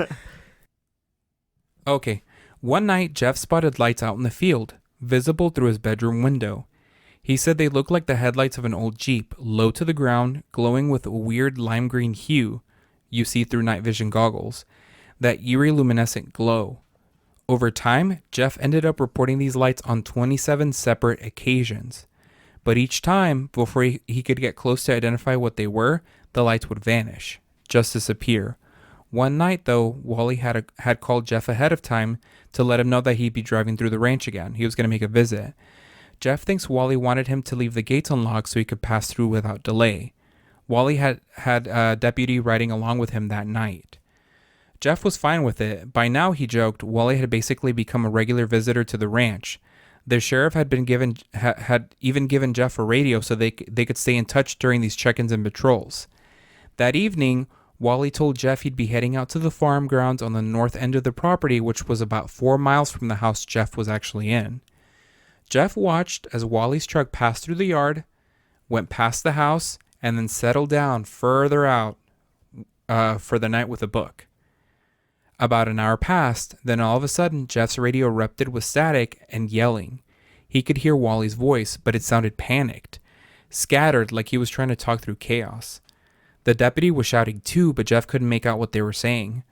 Okay. One night, Jeff spotted lights out in the field, visible through his bedroom window. He said they looked like the headlights of an old Jeep, low to the ground, glowing with a weird lime green hue you see through night vision goggles, that eerie luminescent glow. Over time, Jeff ended up reporting these lights on 27 separate occasions. But each time, before he could get close to identify what they were, the lights would vanish, just disappear. One night, though, Wally had called Jeff ahead of time to let him know that he'd be driving through the ranch again. He was going to make a visit. Jeff thinks Wally wanted him to leave the gates unlocked so he could pass through without delay. Wally had a deputy riding along with him that night. Jeff was fine with it. By now, he joked, Wally had basically become a regular visitor to the ranch. The sheriff had even given Jeff a radio so they could stay in touch during these check-ins and patrols. That evening, Wally told Jeff he'd be heading out to the farm grounds on the north end of the property, which was about 4 miles from the house Jeff was actually in. Jeff watched as Wally's truck passed through the yard, went past the house, and then settled down further out for the night with a book. About an hour passed, then all of a sudden, Jeff's radio erupted with static and yelling. He could hear Wally's voice, but it sounded panicked, scattered like he was trying to talk through chaos. The deputy was shouting too, but Jeff couldn't make out what they were saying.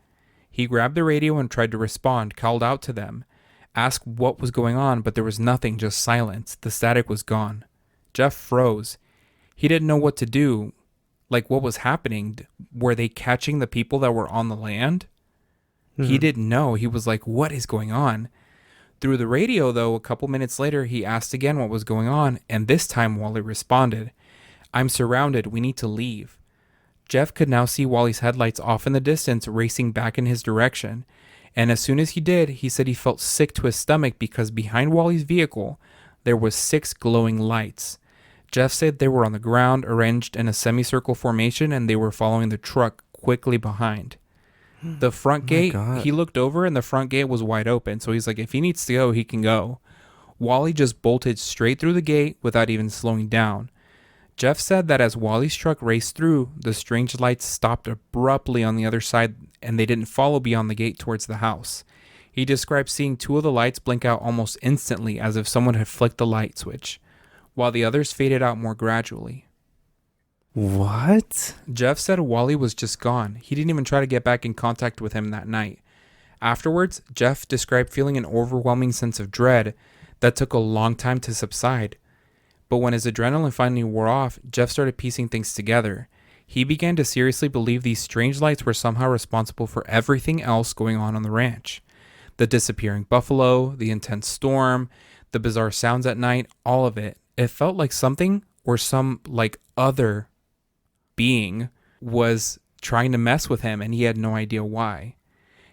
He grabbed the radio and tried to respond, called out to them, asked what was going on, but there was nothing, just silence. The static was gone. Jeff froze. He didn't know what to do. Like, what was happening? Were they catching the people that were on the land? He didn't know. He was like, what is going on? Through the radio, though, a couple minutes later, he asked again what was going on, and this time Wally responded, I'm surrounded. We need to leave. Jeff could now see Wally's headlights off in the distance, racing back in his direction. And as soon as he did, he said he felt sick to his stomach because behind Wally's vehicle, there was 6 glowing lights. Jeff said they were on the ground, arranged in a semicircle formation, and they were following the truck quickly behind. The front gate, he looked over and the front gate was wide open. So he's like, if he needs to go, he can go. Wally just bolted straight through the gate without even slowing down. Jeff said that as Wally's truck raced through, the strange lights stopped abruptly on the other side and they didn't follow beyond the gate towards the house. He described seeing 2 of the lights blink out almost instantly as if someone had flicked the light switch, while the others faded out more gradually. What? Jeff said Wally was just gone. He didn't even try to get back in contact with him that night. Afterwards, Jeff described feeling an overwhelming sense of dread that took a long time to subside. But when his adrenaline finally wore off, Jeff started piecing things together. He began to seriously believe these strange lights were somehow responsible for everything else going on the ranch. The disappearing buffalo, the intense storm, the bizarre sounds at night, all of it. it felt like something or some like other being was trying to mess with him, and he had no idea why.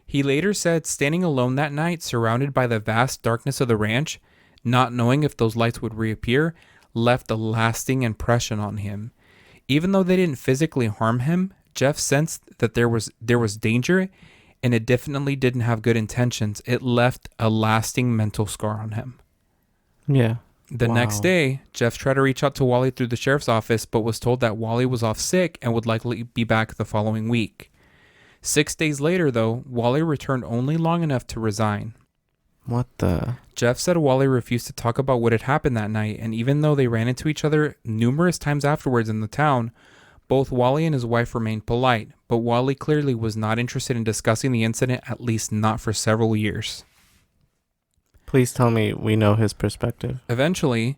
He later said standing alone that night, surrounded by the vast darkness of the ranch, not knowing if those lights would reappear, left a lasting impression on him. Even though they didn't physically harm him, Jeff sensed that there was danger, and it definitely didn't have good intentions. It left a lasting mental scar on him. Yeah. The next day, Jeff tried to reach out to Wally through the sheriff's office, but was told that Wally was off sick and would likely be back the following week. 6 days later, though, Wally returned only long enough to resign. What the? Jeff said Wally refused to talk about what had happened that night, and even though they ran into each other numerous times afterwards in the town, both Wally and his wife remained polite, but Wally clearly was not interested in discussing the incident, at least not for several years. Please tell me we know his perspective. Eventually,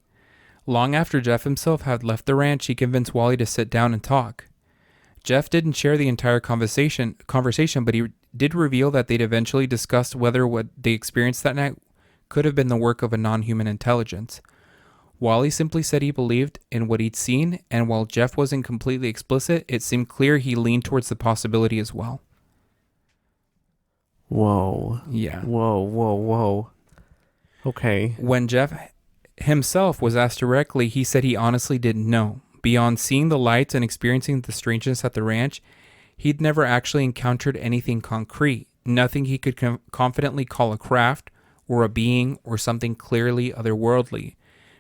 long after Jeff himself had left the ranch, he convinced Wally to sit down and talk. Jeff didn't share the entire conversation, but he did reveal that they'd eventually discussed whether what they experienced that night could have been the work of a non-human intelligence. Wally simply said he believed in what he'd seen, and while Jeff wasn't completely explicit, it seemed clear he leaned towards the possibility as well. Whoa. Yeah. Whoa. Okay. When Jeff himself was asked directly, he said he honestly didn't know. Beyond seeing the lights and experiencing the strangeness at the ranch, he'd never actually encountered anything concrete, nothing he could confidently call a craft or a being or something clearly otherworldly.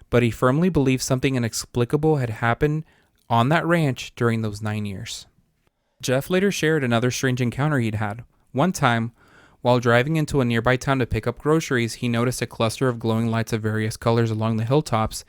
But he firmly believed something inexplicable had happened on that ranch during those 9 years. Jeff later shared another strange encounter he'd had. One time, while driving into a nearby town to pick up groceries, he noticed a cluster of glowing lights of various colors along the hilltops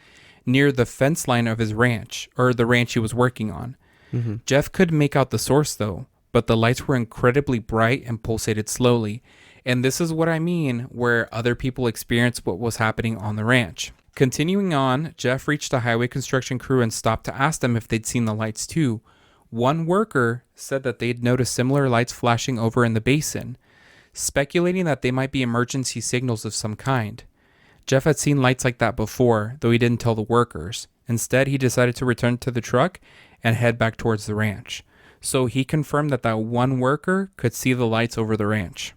near the fence line of his ranch, or the ranch he was working on. Mm-hmm. Jeff couldn't make out the source though, but the lights were incredibly bright and pulsated slowly. And this is what I mean where other people experienced what was happening on the ranch. Continuing on, Jeff reached a highway construction crew and stopped to ask them if they'd seen the lights too. One worker said that they'd noticed similar lights flashing over in the basin, speculating that they might be emergency signals of some kind. Jeff had seen lights like that before, though he didn't tell the workers. Instead, he decided to return to the truck and head back towards the ranch. So he confirmed that one worker could see the lights over the ranch.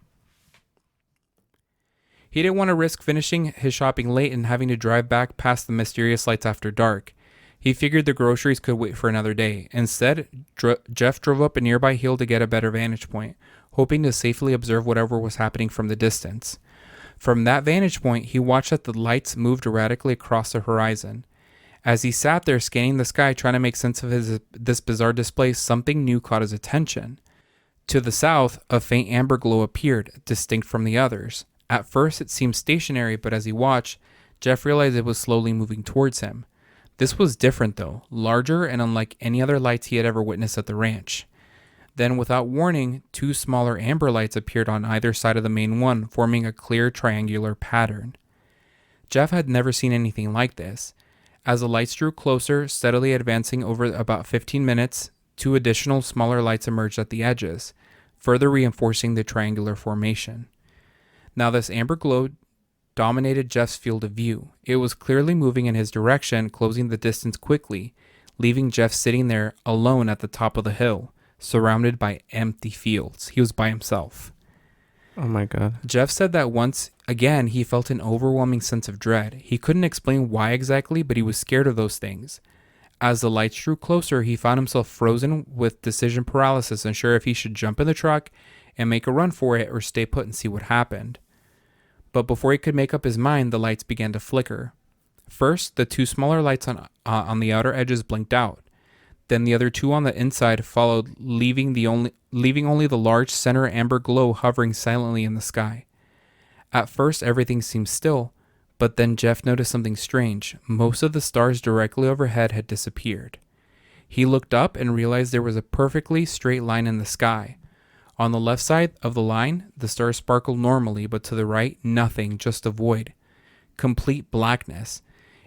He didn't want to risk finishing his shopping late and having to drive back past the mysterious lights after dark. He figured the groceries could wait for another day. Instead, Jeff drove up a nearby hill to get a better vantage point, hoping to safely observe whatever was happening from the distance. From that vantage point, he watched as the lights moved erratically across the horizon. As he sat there scanning the sky trying to make sense of this bizarre display, something new caught his attention. To the south, a faint amber glow appeared, distinct from the others. At first, it seemed stationary, but as he watched, Jeff realized it was slowly moving towards him. This was different though, larger and unlike any other lights he had ever witnessed at the ranch. Then, without warning, 2 smaller amber lights appeared on either side of the main one, forming a clear triangular pattern. Jeff had never seen anything like this. As the lights drew closer, steadily advancing over about 15 minutes, 2 additional smaller lights emerged at the edges, further reinforcing the triangular formation. Now this amber glow dominated Jeff's field of view. It was clearly moving in his direction, closing the distance quickly, leaving Jeff sitting there alone at the top of the hill, surrounded by empty fields. He was by himself. Oh my God. Jeff said that once again he felt an overwhelming sense of dread. He couldn't explain why exactly, but he was scared of those things. As the lights drew closer, he found himself frozen with decision paralysis, unsure if he should jump in the truck and make a run for it or stay put and see what happened. But before he could make up his mind, the lights began to flicker. First, the 2 smaller lights on the outer edges blinked out. Then the other 2 on the inside followed, leaving only the large center amber glow hovering silently in the sky. At first, everything seemed still, but then Jeff noticed something strange. Most of the stars directly overhead had disappeared. He looked up and realized there was a perfectly straight line in the sky. On the left side of the line, the stars sparkled normally, but to the right, nothing, just a void. Complete blackness.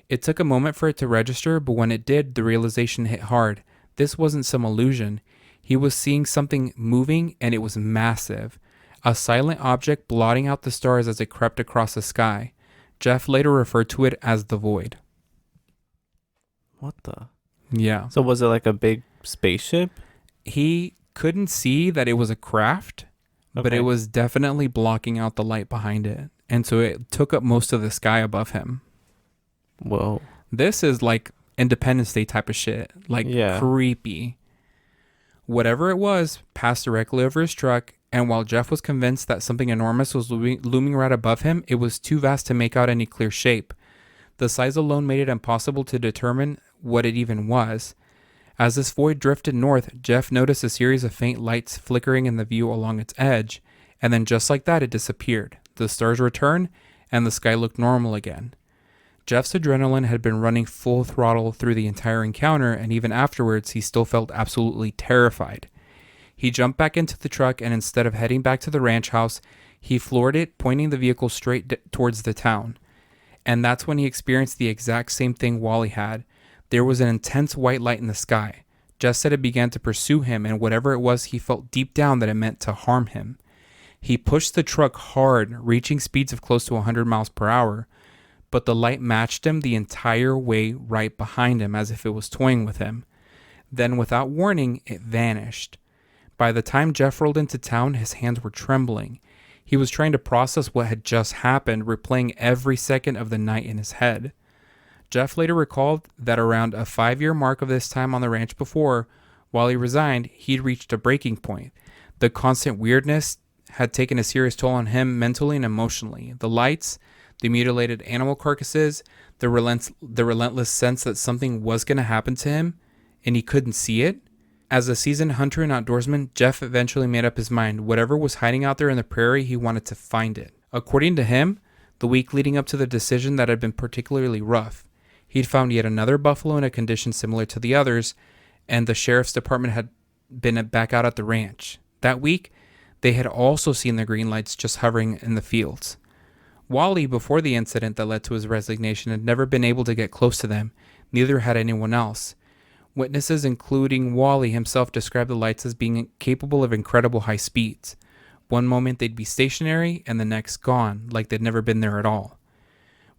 It took a moment for it to register, but when it did, the realization hit hard. This wasn't some illusion. He was seeing something moving, and it was massive. A silent object blotting out the stars as it crept across the sky. Jeff later referred to it as the void. What the? Yeah. So was it like a big spaceship? He couldn't see that it was a craft, but it was definitely blocking out the light behind it. And so it took up most of the sky above him. Whoa. This is like Independence Day type of shit. Like creepy. Whatever it was passed directly over his truck, and while Jeff was convinced that something enormous was looming right above him, it was too vast to make out any clear shape. The size alone made it impossible to determine what it even was. As this void drifted north, Jeff noticed a series of faint lights flickering in the view along its edge, and then just like that, it disappeared. The stars returned, and the sky looked normal again. Jeff's adrenaline had been running full throttle through the entire encounter, and even afterwards, he still felt absolutely terrified. He jumped back into the truck, and instead of heading back to the ranch house, he floored it, pointing the vehicle straight towards the town. And that's when he experienced the exact same thing Wally had. There was an intense white light in the sky. Jeff said it began to pursue him, and whatever it was, he felt deep down that it meant to harm him. He pushed the truck hard, reaching speeds of close to 100 miles per hour, but the light matched him the entire way right behind him as if it was toying with him. Then, without warning, it vanished. By the time Jeff rolled into town, his hands were trembling. He was trying to process what had just happened, replaying every second of the night in his head. Jeff later recalled that around a 5-year mark of this time on the ranch before, while he resigned, he'd reached a breaking point. The constant weirdness had taken a serious toll on him mentally and emotionally. The lights, the mutilated animal carcasses, the relentless sense that something was going to happen to him, and he couldn't see it. As a seasoned hunter and outdoorsman, Jeff eventually made up his mind. Whatever was hiding out there in the prairie, he wanted to find it. According to him, the week leading up to the decision that had been particularly rough. He'd found yet another buffalo in a condition similar to the others, and the sheriff's department had been back out at the ranch. That week, they had also seen the green lights just hovering in the fields. Wally, before the incident that led to his resignation, had never been able to get close to them. Neither had anyone else. Witnesses, including Wally himself, described the lights as being capable of incredible high speeds. One moment they'd be stationary, and the next gone, like they'd never been there at all.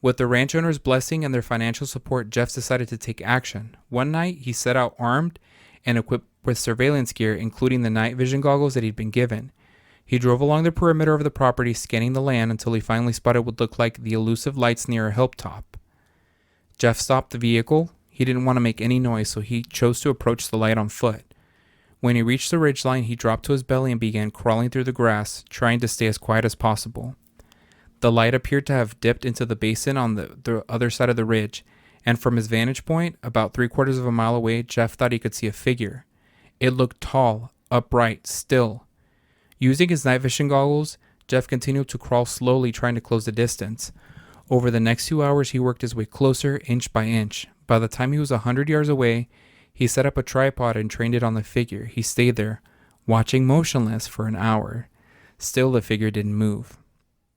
With the ranch owner's blessing and their financial support, Jeff decided to take action. One night, he set out armed and equipped with surveillance gear, including the night vision goggles that he'd been given. He drove along the perimeter of the property, scanning the land until he finally spotted what looked like the elusive lights near a hilltop. Jeff stopped the vehicle. He didn't want to make any noise, so he chose to approach the light on foot. When he reached the ridgeline, he dropped to his belly and began crawling through the grass, trying to stay as quiet as possible. The light appeared to have dipped into the basin on the other side of the ridge, and from his vantage point, about 3/4 of a mile away, Jeff thought he could see a figure. It looked tall, upright, still. Using his night vision goggles, Jeff continued to crawl slowly, trying to close the distance. Over the next 2 hours, he worked his way closer, inch by inch. By the time he was 100 yards away, he set up a tripod and trained it on the figure. He stayed there, watching motionless for an hour. Still, the figure didn't move.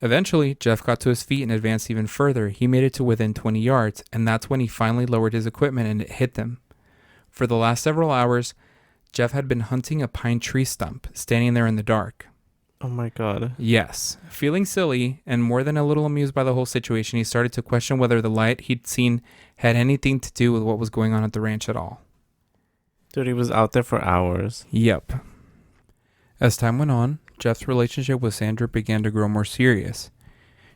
Eventually, Jeff got to his feet and advanced even further. He made it to within 20 yards, and that's when he finally lowered his equipment and it hit them. For the last several hours, Jeff had been hunting a pine tree stump, standing there in the dark. Oh my God. Yes. Feeling silly and more than a little amused by the whole situation, he started to question whether the light he'd seen had anything to do with what was going on at the ranch at all. Dude, he was out there for hours. Yep. As time went on, Jeff's relationship with Sandra began to grow more serious.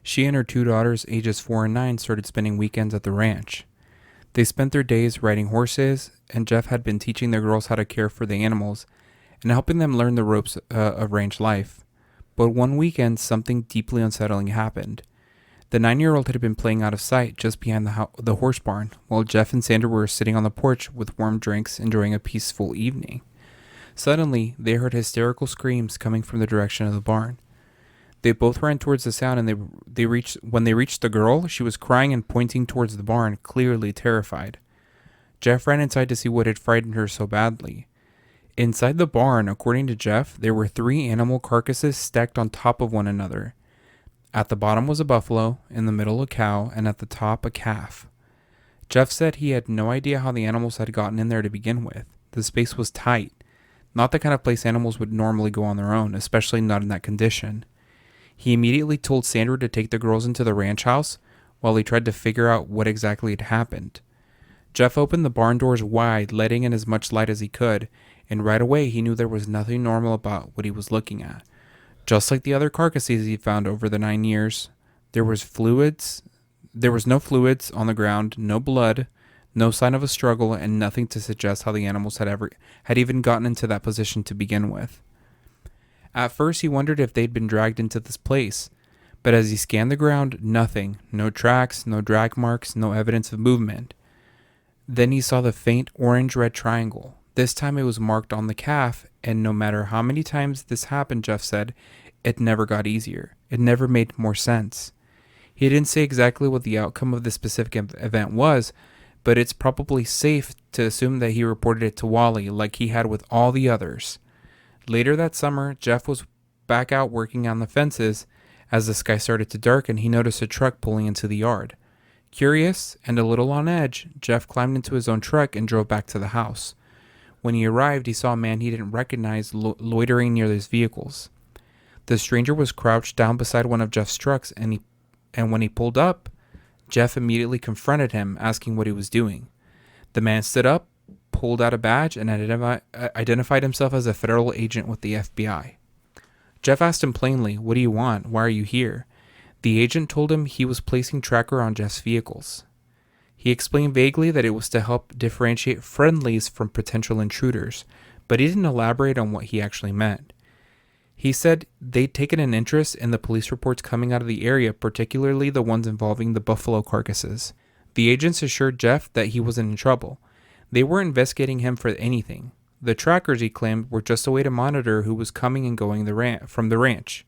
She and her 2 daughters, ages 4 and 9, started spending weekends at the ranch. They spent their days riding horses, and Jeff had been teaching the girls how to care for the animals and helping them learn the ropes of ranch life. But one weekend, something deeply unsettling happened. The 9-year-old had been playing out of sight just behind the horse barn, while Jeff and Sandra were sitting on the porch with warm drinks, enjoying a peaceful evening. Suddenly, they heard hysterical screams coming from the direction of the barn. They both ran towards the sound, and when they reached the girl, she was crying and pointing towards the barn, clearly terrified. Jeff ran inside to see what had frightened her so badly. Inside the barn, according to Jeff, there were 3 animal carcasses stacked on top of one another. At the bottom was a buffalo, in the middle a cow, and at the top a calf. Jeff said he had no idea how the animals had gotten in there to begin with. The space was tight, not the kind of place animals would normally go on their own, especially not in that condition. He immediately told Sandra to take the girls into the ranch house while he tried to figure out what exactly had happened. Jeff opened the barn doors wide, letting in as much light as he could, and right away he knew there was nothing normal about what he was looking at. Just like the other carcasses he found over the 9 years, there was no fluids on the ground, no blood, no sign of a struggle, and nothing to suggest how the animals had even gotten into that position to begin with. At first he wondered if they'd been dragged into this place, but as he scanned the ground, nothing. No tracks, no drag marks, no evidence of movement. Then he saw the faint orange-red triangle. This time it was marked on the calf, and no matter how many times this happened, Jeff said, it never got easier. It never made more sense. He didn't say exactly what the outcome of this specific event was, but it's probably safe to assume that he reported it to Wally like he had with all the others. Later that summer, Jeff was back out working on the fences. As the sky started to darken, he noticed a truck pulling into the yard. Curious and a little on edge, Jeff climbed into his own truck and drove back to the house. When he arrived, he saw a man he didn't recognize loitering near his vehicles. The stranger was crouched down beside one of Jeff's trucks, and when he pulled up, Jeff immediately confronted him, asking what he was doing. The man stood up, pulled out a badge, and identified himself as a federal agent with the FBI. Jeff asked him plainly, "What do you want? Why are you here?" The agent told him he was placing tracker on Jeff's vehicles. He explained vaguely that it was to help differentiate friendlies from potential intruders, but he didn't elaborate on what he actually meant. He said they'd taken an interest in the police reports coming out of the area, particularly the ones involving the buffalo carcasses. The agents assured Jeff that he wasn't in trouble. They weren't investigating him for anything. The trackers, he claimed, were just a way to monitor who was coming and going from the ranch.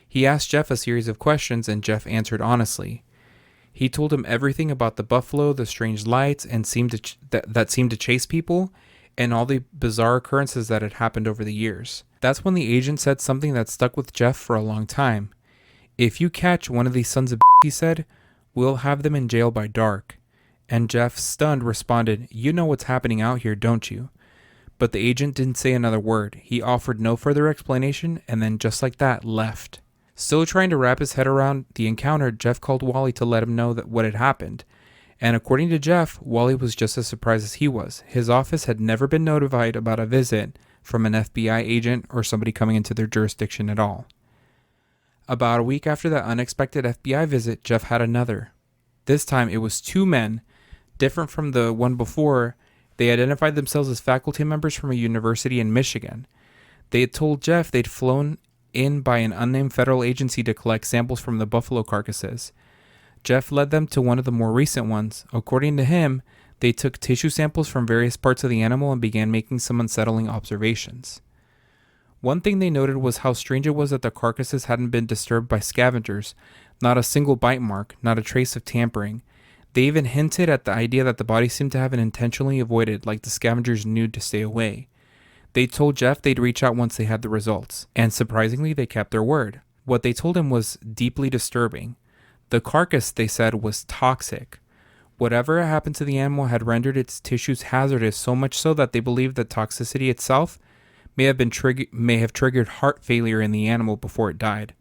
He asked Jeff a series of questions, and Jeff answered honestly. He told him everything about the buffalo, the strange lights, and that seemed to chase people, and all the bizarre occurrences that had happened over the years. That's when the agent said something that stuck with Jeff for a long time. "If you catch one of these sons of," he said, "we'll have them in jail by dark." And Jeff, stunned, responded, "You know what's happening out here, don't you?" But the agent didn't say another word. He offered no further explanation, and then just like that, left. Still trying to wrap his head around the encounter, Jeff called Wally to let him know what had happened. And according to Jeff, Wally was just as surprised as he was. His office had never been notified about a visit from an FBI agent or somebody coming into their jurisdiction at all. About a week after that unexpected FBI visit, Jeff had another. This time it was 2 men, different from the one before. They identified themselves as faculty members from a university in Michigan. They had told Jeff they'd flown in by an unnamed federal agency to collect samples from the buffalo carcasses. Jeff led them to one of the more recent ones. According to him, they took tissue samples from various parts of the animal and began making some unsettling observations. One thing they noted was how strange it was that the carcasses hadn't been disturbed by scavengers, not a single bite mark, not a trace of tampering. They even hinted at the idea that the body seemed to have been intentionally avoided, like the scavengers knew to stay away. They told Jeff they'd reach out once they had the results, and surprisingly, they kept their word. What they told him was deeply disturbing. The carcass, they said, was toxic. Whatever happened to the animal had rendered its tissues hazardous, so much so that they believed the toxicity itself may have triggered heart failure in the animal before it died.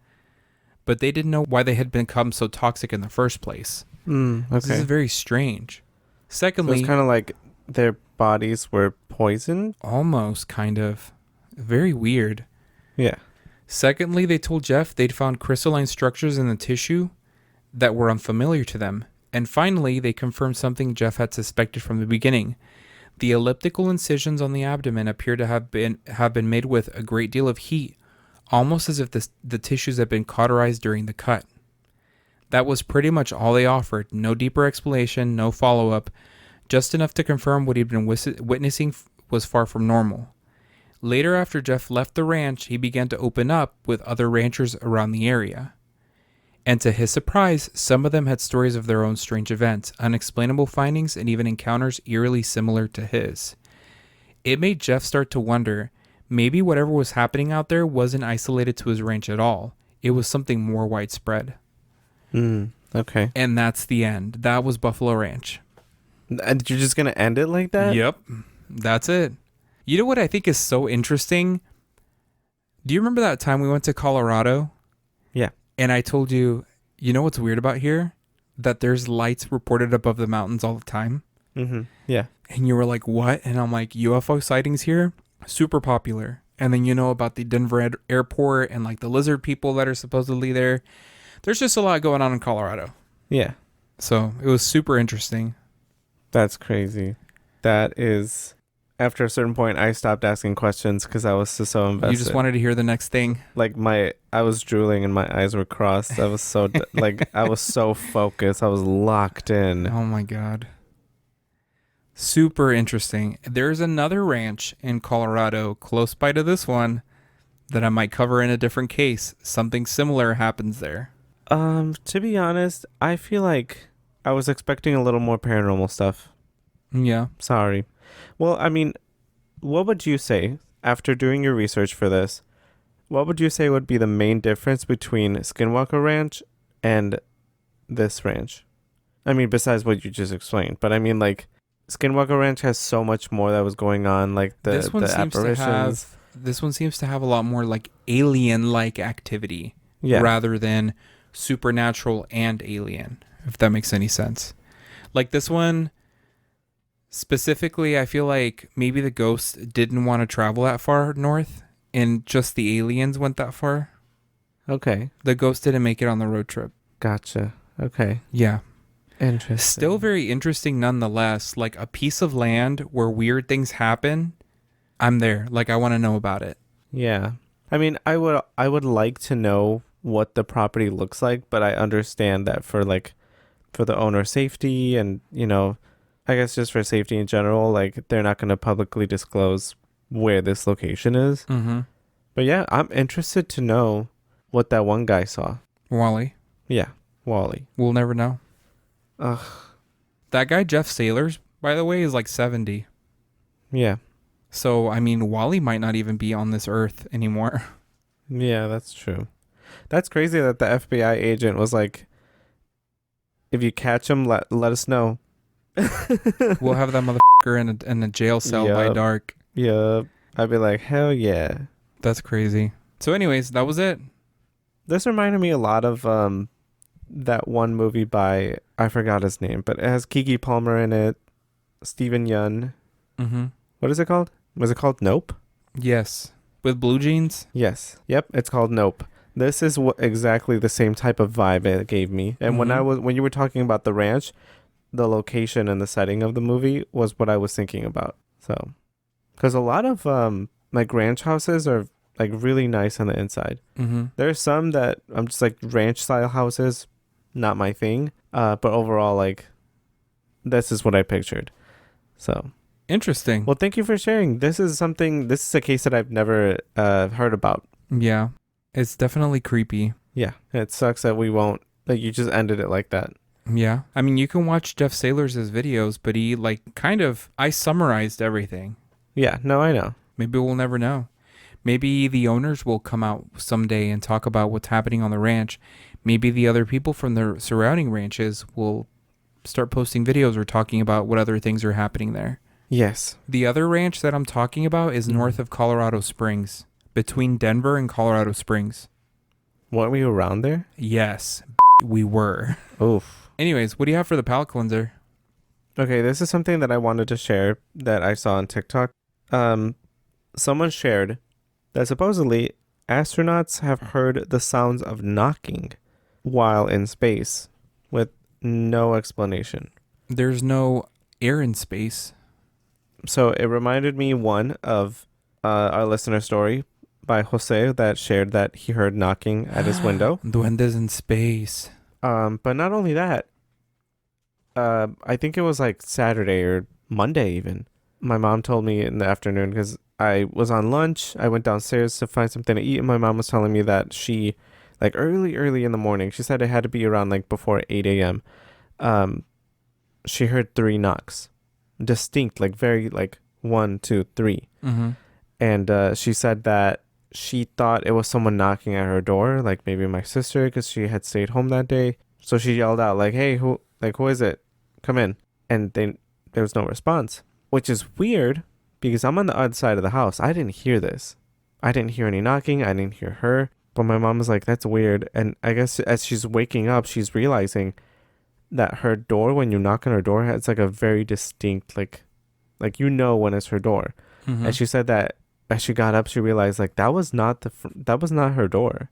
But they didn't know why they had become so toxic in the first place. Okay. This is very strange. Secondly, so it's kind of like their bodies were poisoned? Almost, kind of. Very weird. Yeah. Secondly, they told Jeff they'd found crystalline structures in the tissue that were unfamiliar to them. And finally, they confirmed something Jeff had suspected from the beginning. The elliptical incisions on the abdomen appear to have been made with a great deal of heat, almost as if the tissues had been cauterized during the cut. That was pretty much all they offered. No deeper explanation, no follow-up, just enough to confirm what he'd been witnessing was far from normal. Later, after Jeff left the ranch, he began to open up with other ranchers around the area. And to his surprise, some of them had stories of their own strange events, unexplainable findings, and even encounters eerily similar to his. It made Jeff start to wonder, maybe whatever was happening out there wasn't isolated to his ranch at all. It was something more widespread. Okay. And that's the end. That was Buffalo Ranch. And you're just going to end it like that? Yep. That's it. You know what I think is so interesting? Do you remember that time we went to Colorado? Yeah. And I told you, you know what's weird about here? That there's lights reported above the mountains all the time. Mm-hmm. Yeah. And you were like, what? And I'm like, UFO sightings here? Super popular. And then you know about the Denver airport and like the lizard people that are supposedly there. There's just a lot going on in Colorado. Yeah. So it was super interesting. That's crazy. That is... After a certain point, I stopped asking questions because I was so invested. You just wanted to hear the next thing. Like I was drooling and my eyes were crossed. I was so I was so focused. I was locked in. Oh my God. Super interesting. There's another ranch in Colorado close by to this one that I might cover in a different case. Something similar happens there. To be honest, I feel like I was expecting a little more paranormal stuff. Yeah. Sorry. Well, I mean, what would you say, after doing your research for this, what would you say would be the main difference between Skinwalker Ranch and this ranch? I mean, besides what you just explained, but I mean, like, Skinwalker Ranch has so much more that was going on, like the apparitions. This one seems to have a lot more like alien-like activity rather than supernatural and alien, if that makes any sense. Like this one... Specifically, I feel like maybe the ghosts didn't want to travel that far north and just the aliens went that far. Okay. The ghosts didn't make it on the road trip. Gotcha. Okay. Yeah. Interesting. Still very interesting nonetheless. Like a piece of land where weird things happen. I'm there. Like I want to know about it. Yeah. I mean, I would like to know what the property looks like, but I understand that for the owner's safety and, you know, I guess just for safety in general, like they're not going to publicly disclose where this location is. Mm-hmm. But yeah, I'm interested to know what that one guy saw. Wally. Yeah, Wally. We'll never know. Ugh. That guy, Jeff Sailors, by the way, is like 70. Yeah. So, I mean, Wally might not even be on this earth anymore. Yeah, that's true. That's crazy that the FBI agent was like, if you catch him, let us know. We'll have that motherfucker in a jail cell by dark. Yep. I'd be like, hell yeah. That's crazy. So anyways, that was it. This reminded me a lot of that one movie by, I forgot his name, but it has Keke Palmer in it, Stephen Yeun. Mm-hmm. What is it called? Was it called Nope? Yes. With blue jeans? Yes. Yep, it's called Nope. This is exactly the same type of vibe it gave me. And when you were talking about the ranch, the location and the setting of the movie was what I was thinking about. So, because a lot of like ranch houses are like really nice on the inside. Mm-hmm. There's some that I'm just like ranch style houses, not my thing. But overall, like this is what I pictured. So interesting. Well, thank you for sharing. This is a case that I've never heard about. Yeah, it's definitely creepy. Yeah, it sucks that you just ended it like that. Yeah. I mean, you can watch Jeff Sailors' videos, but he I summarized everything. Yeah, no, I know. Maybe we'll never know. Maybe the owners will come out someday and talk about what's happening on the ranch. Maybe the other people from the surrounding ranches will start posting videos or talking about what other things are happening there. Yes. The other ranch that I'm talking about is north of Colorado Springs, between Denver and Colorado Springs. Weren't we around there? Yes, we were. Oof. Anyways, what do you have for the palate cleanser? Okay, this is something that I wanted to share that I saw on TikTok. Someone shared that supposedly astronauts have heard the sounds of knocking while in space with no explanation. There's no air in space. So it reminded me of our listener story by Jose that shared that he heard knocking at his window. Duendes in space. But not only that, I think it was like Saturday or Monday even. My mom told me in the afternoon because I was on lunch. I went downstairs to find something to eat, and my mom was telling me that she, like early in the morning, she said it had to be around like before 8 a.m. She heard 3 knocks, distinct, like very like 1, 2, 3. Mm-hmm. And she said that she thought it was someone knocking at her door, like maybe my sister, because she had stayed home that day. So she yelled out like, "Hey, who is it? Come in." And there was no response, which is weird because I'm on the other side of the house. I didn't hear this. I didn't hear any knocking. I didn't hear her. But my mom was like, "That's weird." And I guess as she's waking up, she's realizing that her door, when you knock on her door, it's like a very distinct, like when it's her door. Mm-hmm. And she said that as she got up, she realized like that was not her door.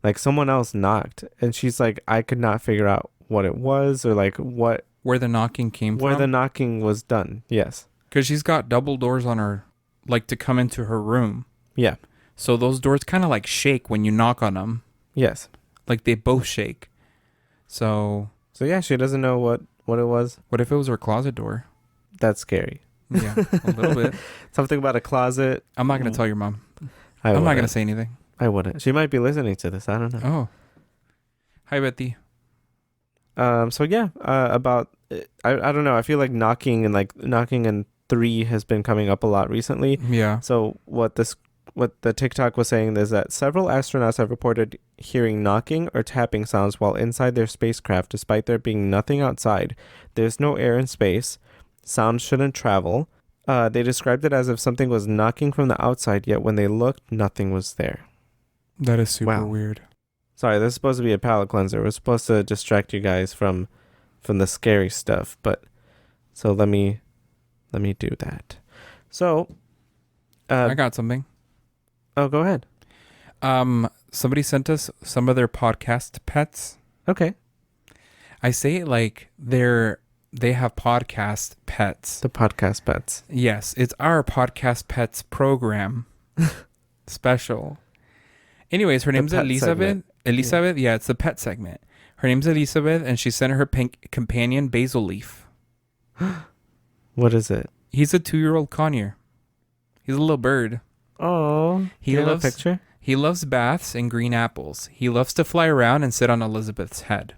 Like someone else knocked, and she's like, I could not figure out what it was or like where the knocking came from. Where the knocking was done. Yes. Because she's got double doors on her, like to come into her room. Yeah. So those doors kind of like shake when you knock on them. Yes. Like they both shake. So yeah, she doesn't know what it was. What if it was her closet door? That's scary. Yeah, a little bit. Something about a closet. I'm not going to tell your mom. I'm not going to say anything. I wouldn't. She might be listening to this. I don't know. Oh. Hi, Betty. So yeah, about I don't know. I feel like knocking and 3 has been coming up a lot recently. Yeah. So what the TikTok was saying is that several astronauts have reported hearing knocking or tapping sounds while inside their spacecraft, despite there being nothing outside. There's no air in space. Sound shouldn't travel. They described it as if something was knocking from the outside, yet when they looked, nothing was there. That is super weird. Sorry, this is supposed to be a palate cleanser. We're supposed to distract you guys from the scary stuff, but so let me do that. So I got something. Oh, go ahead. Somebody sent us some of their podcast pets. Okay. I say it like they have podcast pets. The podcast pets. Yes, it's our podcast pets program special. Anyways, her name's Elizabeth. Elizabeth, yeah, it's the pet segment. Her name's Elizabeth, and she sent her companion Basil Leaf. What is it? He's a 2-year-old conure. He's a little bird. Oh, he loves a picture. He loves baths and green apples. He loves to fly around and sit on Elizabeth's head.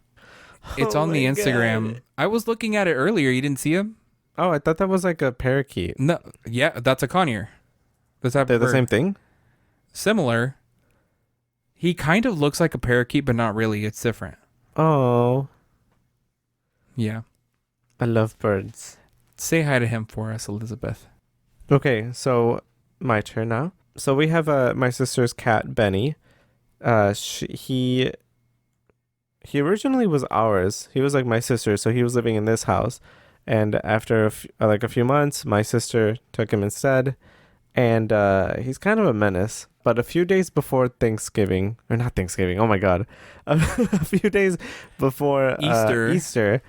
It's on the Instagram. God. I was looking at it earlier. You didn't see him? Oh, I thought that was like a parakeet. No, yeah, that's a conure. They're the same thing? Similar. He kind of looks like a parakeet, but not really. It's different. Oh. Yeah. I love birds. Say hi to him for us, Elizabeth. Okay, so my turn now. So we have my sister's cat, Benny. He originally was ours. He was like my sister, so he was living in this house. And after a few months, my sister took him instead. And he's kind of a menace. But a few days before Thanksgiving, or not Thanksgiving, oh my God. A few days before Easter.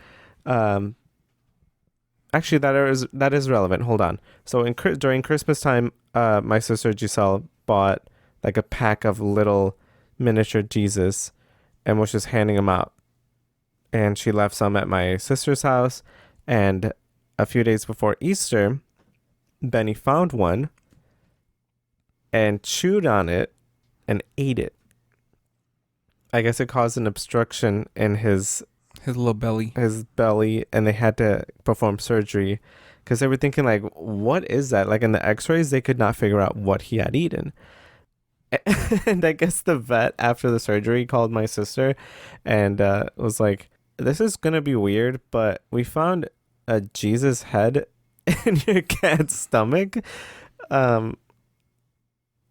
Actually, that is relevant. Hold on. So during Christmas time, my sister Giselle bought like a pack of little miniature Jesus and was just handing them out. And she left some at my sister's house. And a few days before Easter, Benny found one and chewed on it and ate it. I guess it caused an obstruction in his little belly. His belly, and they had to perform surgery because they were thinking like, what is that? Like in the x-rays, they could not figure out what he had eaten. And I guess the vet after the surgery called my sister and was like, this is going to be weird, but we found a Jesus head in your cat's stomach.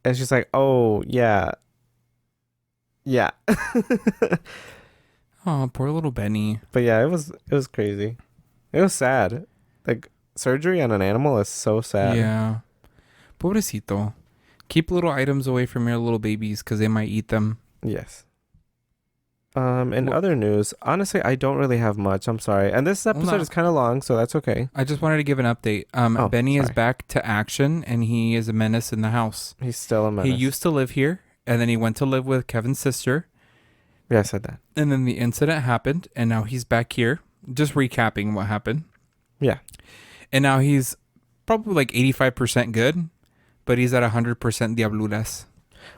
And she's like, oh, yeah. Yeah. Oh, poor little Benny. But yeah, it was crazy. It was sad. Like, surgery on an animal is so sad. Yeah. Pobrecito. Keep little items away from your little babies because they might eat them. Yes. In other news, honestly, I don't really have much. I'm sorry. And this episode is kind of long, so that's okay. I just wanted to give an update. Benny is back to action, and he is a menace in the house. He's still a menace. He used to live here, and then he went to live with Kevin's sister. Yeah, I said that. And then the incident happened, and now he's back here. Just recapping what happened. Yeah. And now he's probably like 85% good, but he's at 100% diabluras.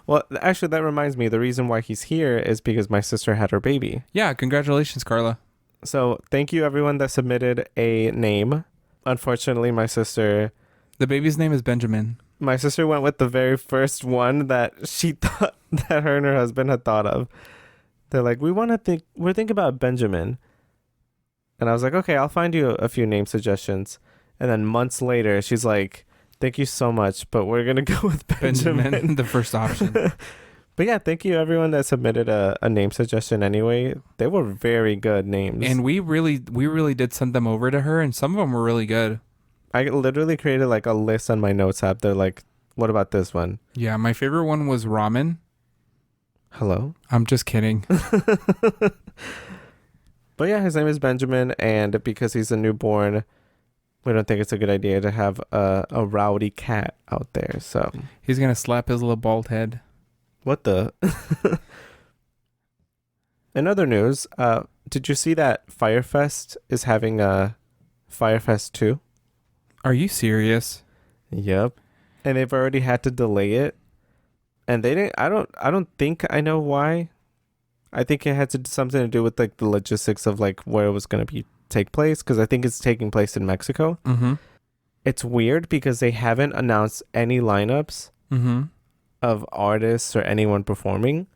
Well, actually, that reminds me. The reason why he's here is because my sister had her baby. Yeah, congratulations, Carla. So thank you, everyone that submitted a name. Unfortunately, my sister... The baby's name is Benjamin. My sister went with the very first one that she thought that her and her husband had thought of. They're like, we're thinking about Benjamin. And I was like, okay, I'll find you a few name suggestions. And then months later, she's like... Thank you so much, but we're going to go with Benjamin. The first option. But yeah, thank you everyone that submitted a name suggestion anyway. They were very good names. And we really did send them over to her, and some of them were really good. I literally created like a list on my notes app. They're like, what about this one? Yeah, my favorite one was ramen. Hello? I'm just kidding. But yeah, his name is Benjamin, and because he's a newborn, we don't think it's a good idea to have a rowdy cat out there. So he's gonna slap his little bald head. What the? In other news, did you see that Firefest is having a Firefest 2? Are you serious? Yep. And they've already had to delay it. And they didn't I don't think I know why. I think it had something to do with like the logistics of like where it was going to take place, because I think it's taking place in Mexico. Mm-hmm. It's weird because they haven't announced any lineups of artists or anyone performing.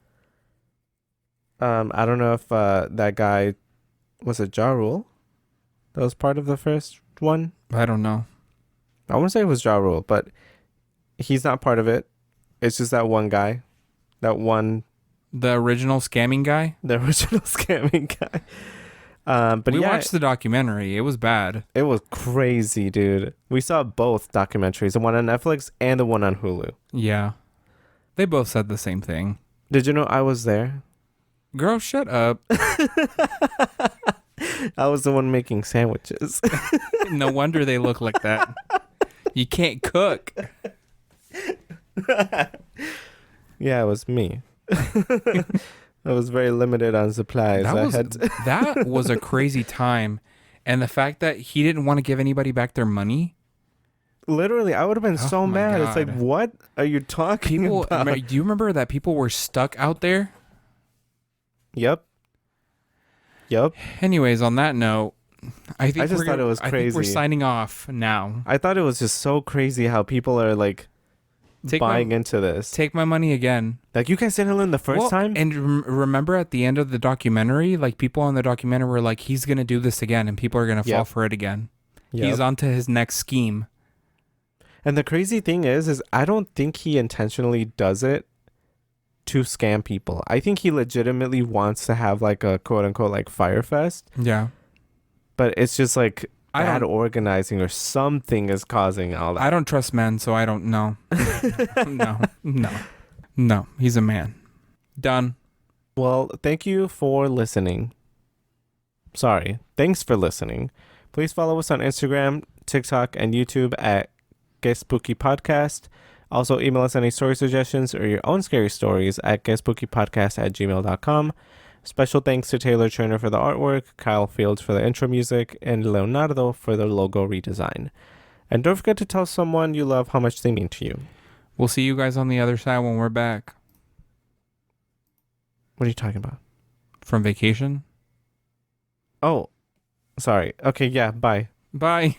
I don't know if that guy was it Ja Rule that was part of the first one. I don't know. I want to say it was Ja Rule, but he's not part of it. It's just that one guy, the original scamming guy. The original scamming guy. But we watched the documentary. It was bad. It was crazy, dude. We saw both documentaries, the one on Netflix and the one on Hulu. Yeah. They both said the same thing. Did you know I was there? Girl, shut up. I was the one making sandwiches. No wonder they look like that. You can't cook. Yeah, it was me. I was very limited on supplies. That was a crazy time. And the fact that he didn't want to give anybody back their money. Literally, I would have been so mad. God. It's like, what are you talking about? Do you remember that people were stuck out there? Yep. Anyways, on that note, I just thought it was crazy. I think we're signing off now. I thought it was just so crazy how people are like buying into this. Take my money again. Like, you guys didn't learn the first time? And remember at the end of the documentary, like people on the documentary were like, he's going to do this again and people are going to fall for it again. Yep. He's on to his next scheme. And the crazy thing is I don't think he intentionally does it to scam people. I think he legitimately wants to have like a quote unquote like Firefest. Yeah. But it's just like bad organizing or something is causing all that. I don't trust men, so I don't know. No, he's a man. Done. Well, thank you for listening. Thanks for listening. Please follow us on Instagram, TikTok, and YouTube at Qué Spooky Podcast. Also, email us any story suggestions or your own scary stories at quespookypodcast@gmail.com. Special thanks to Taylor Turner for the artwork, Kyle Fields for the intro music, and Leonardo for the logo redesign. And don't forget to tell someone you love how much they mean to you. We'll see you guys on the other side when we're back. What are you talking about? From vacation? Oh, sorry. Okay, yeah, bye. Bye.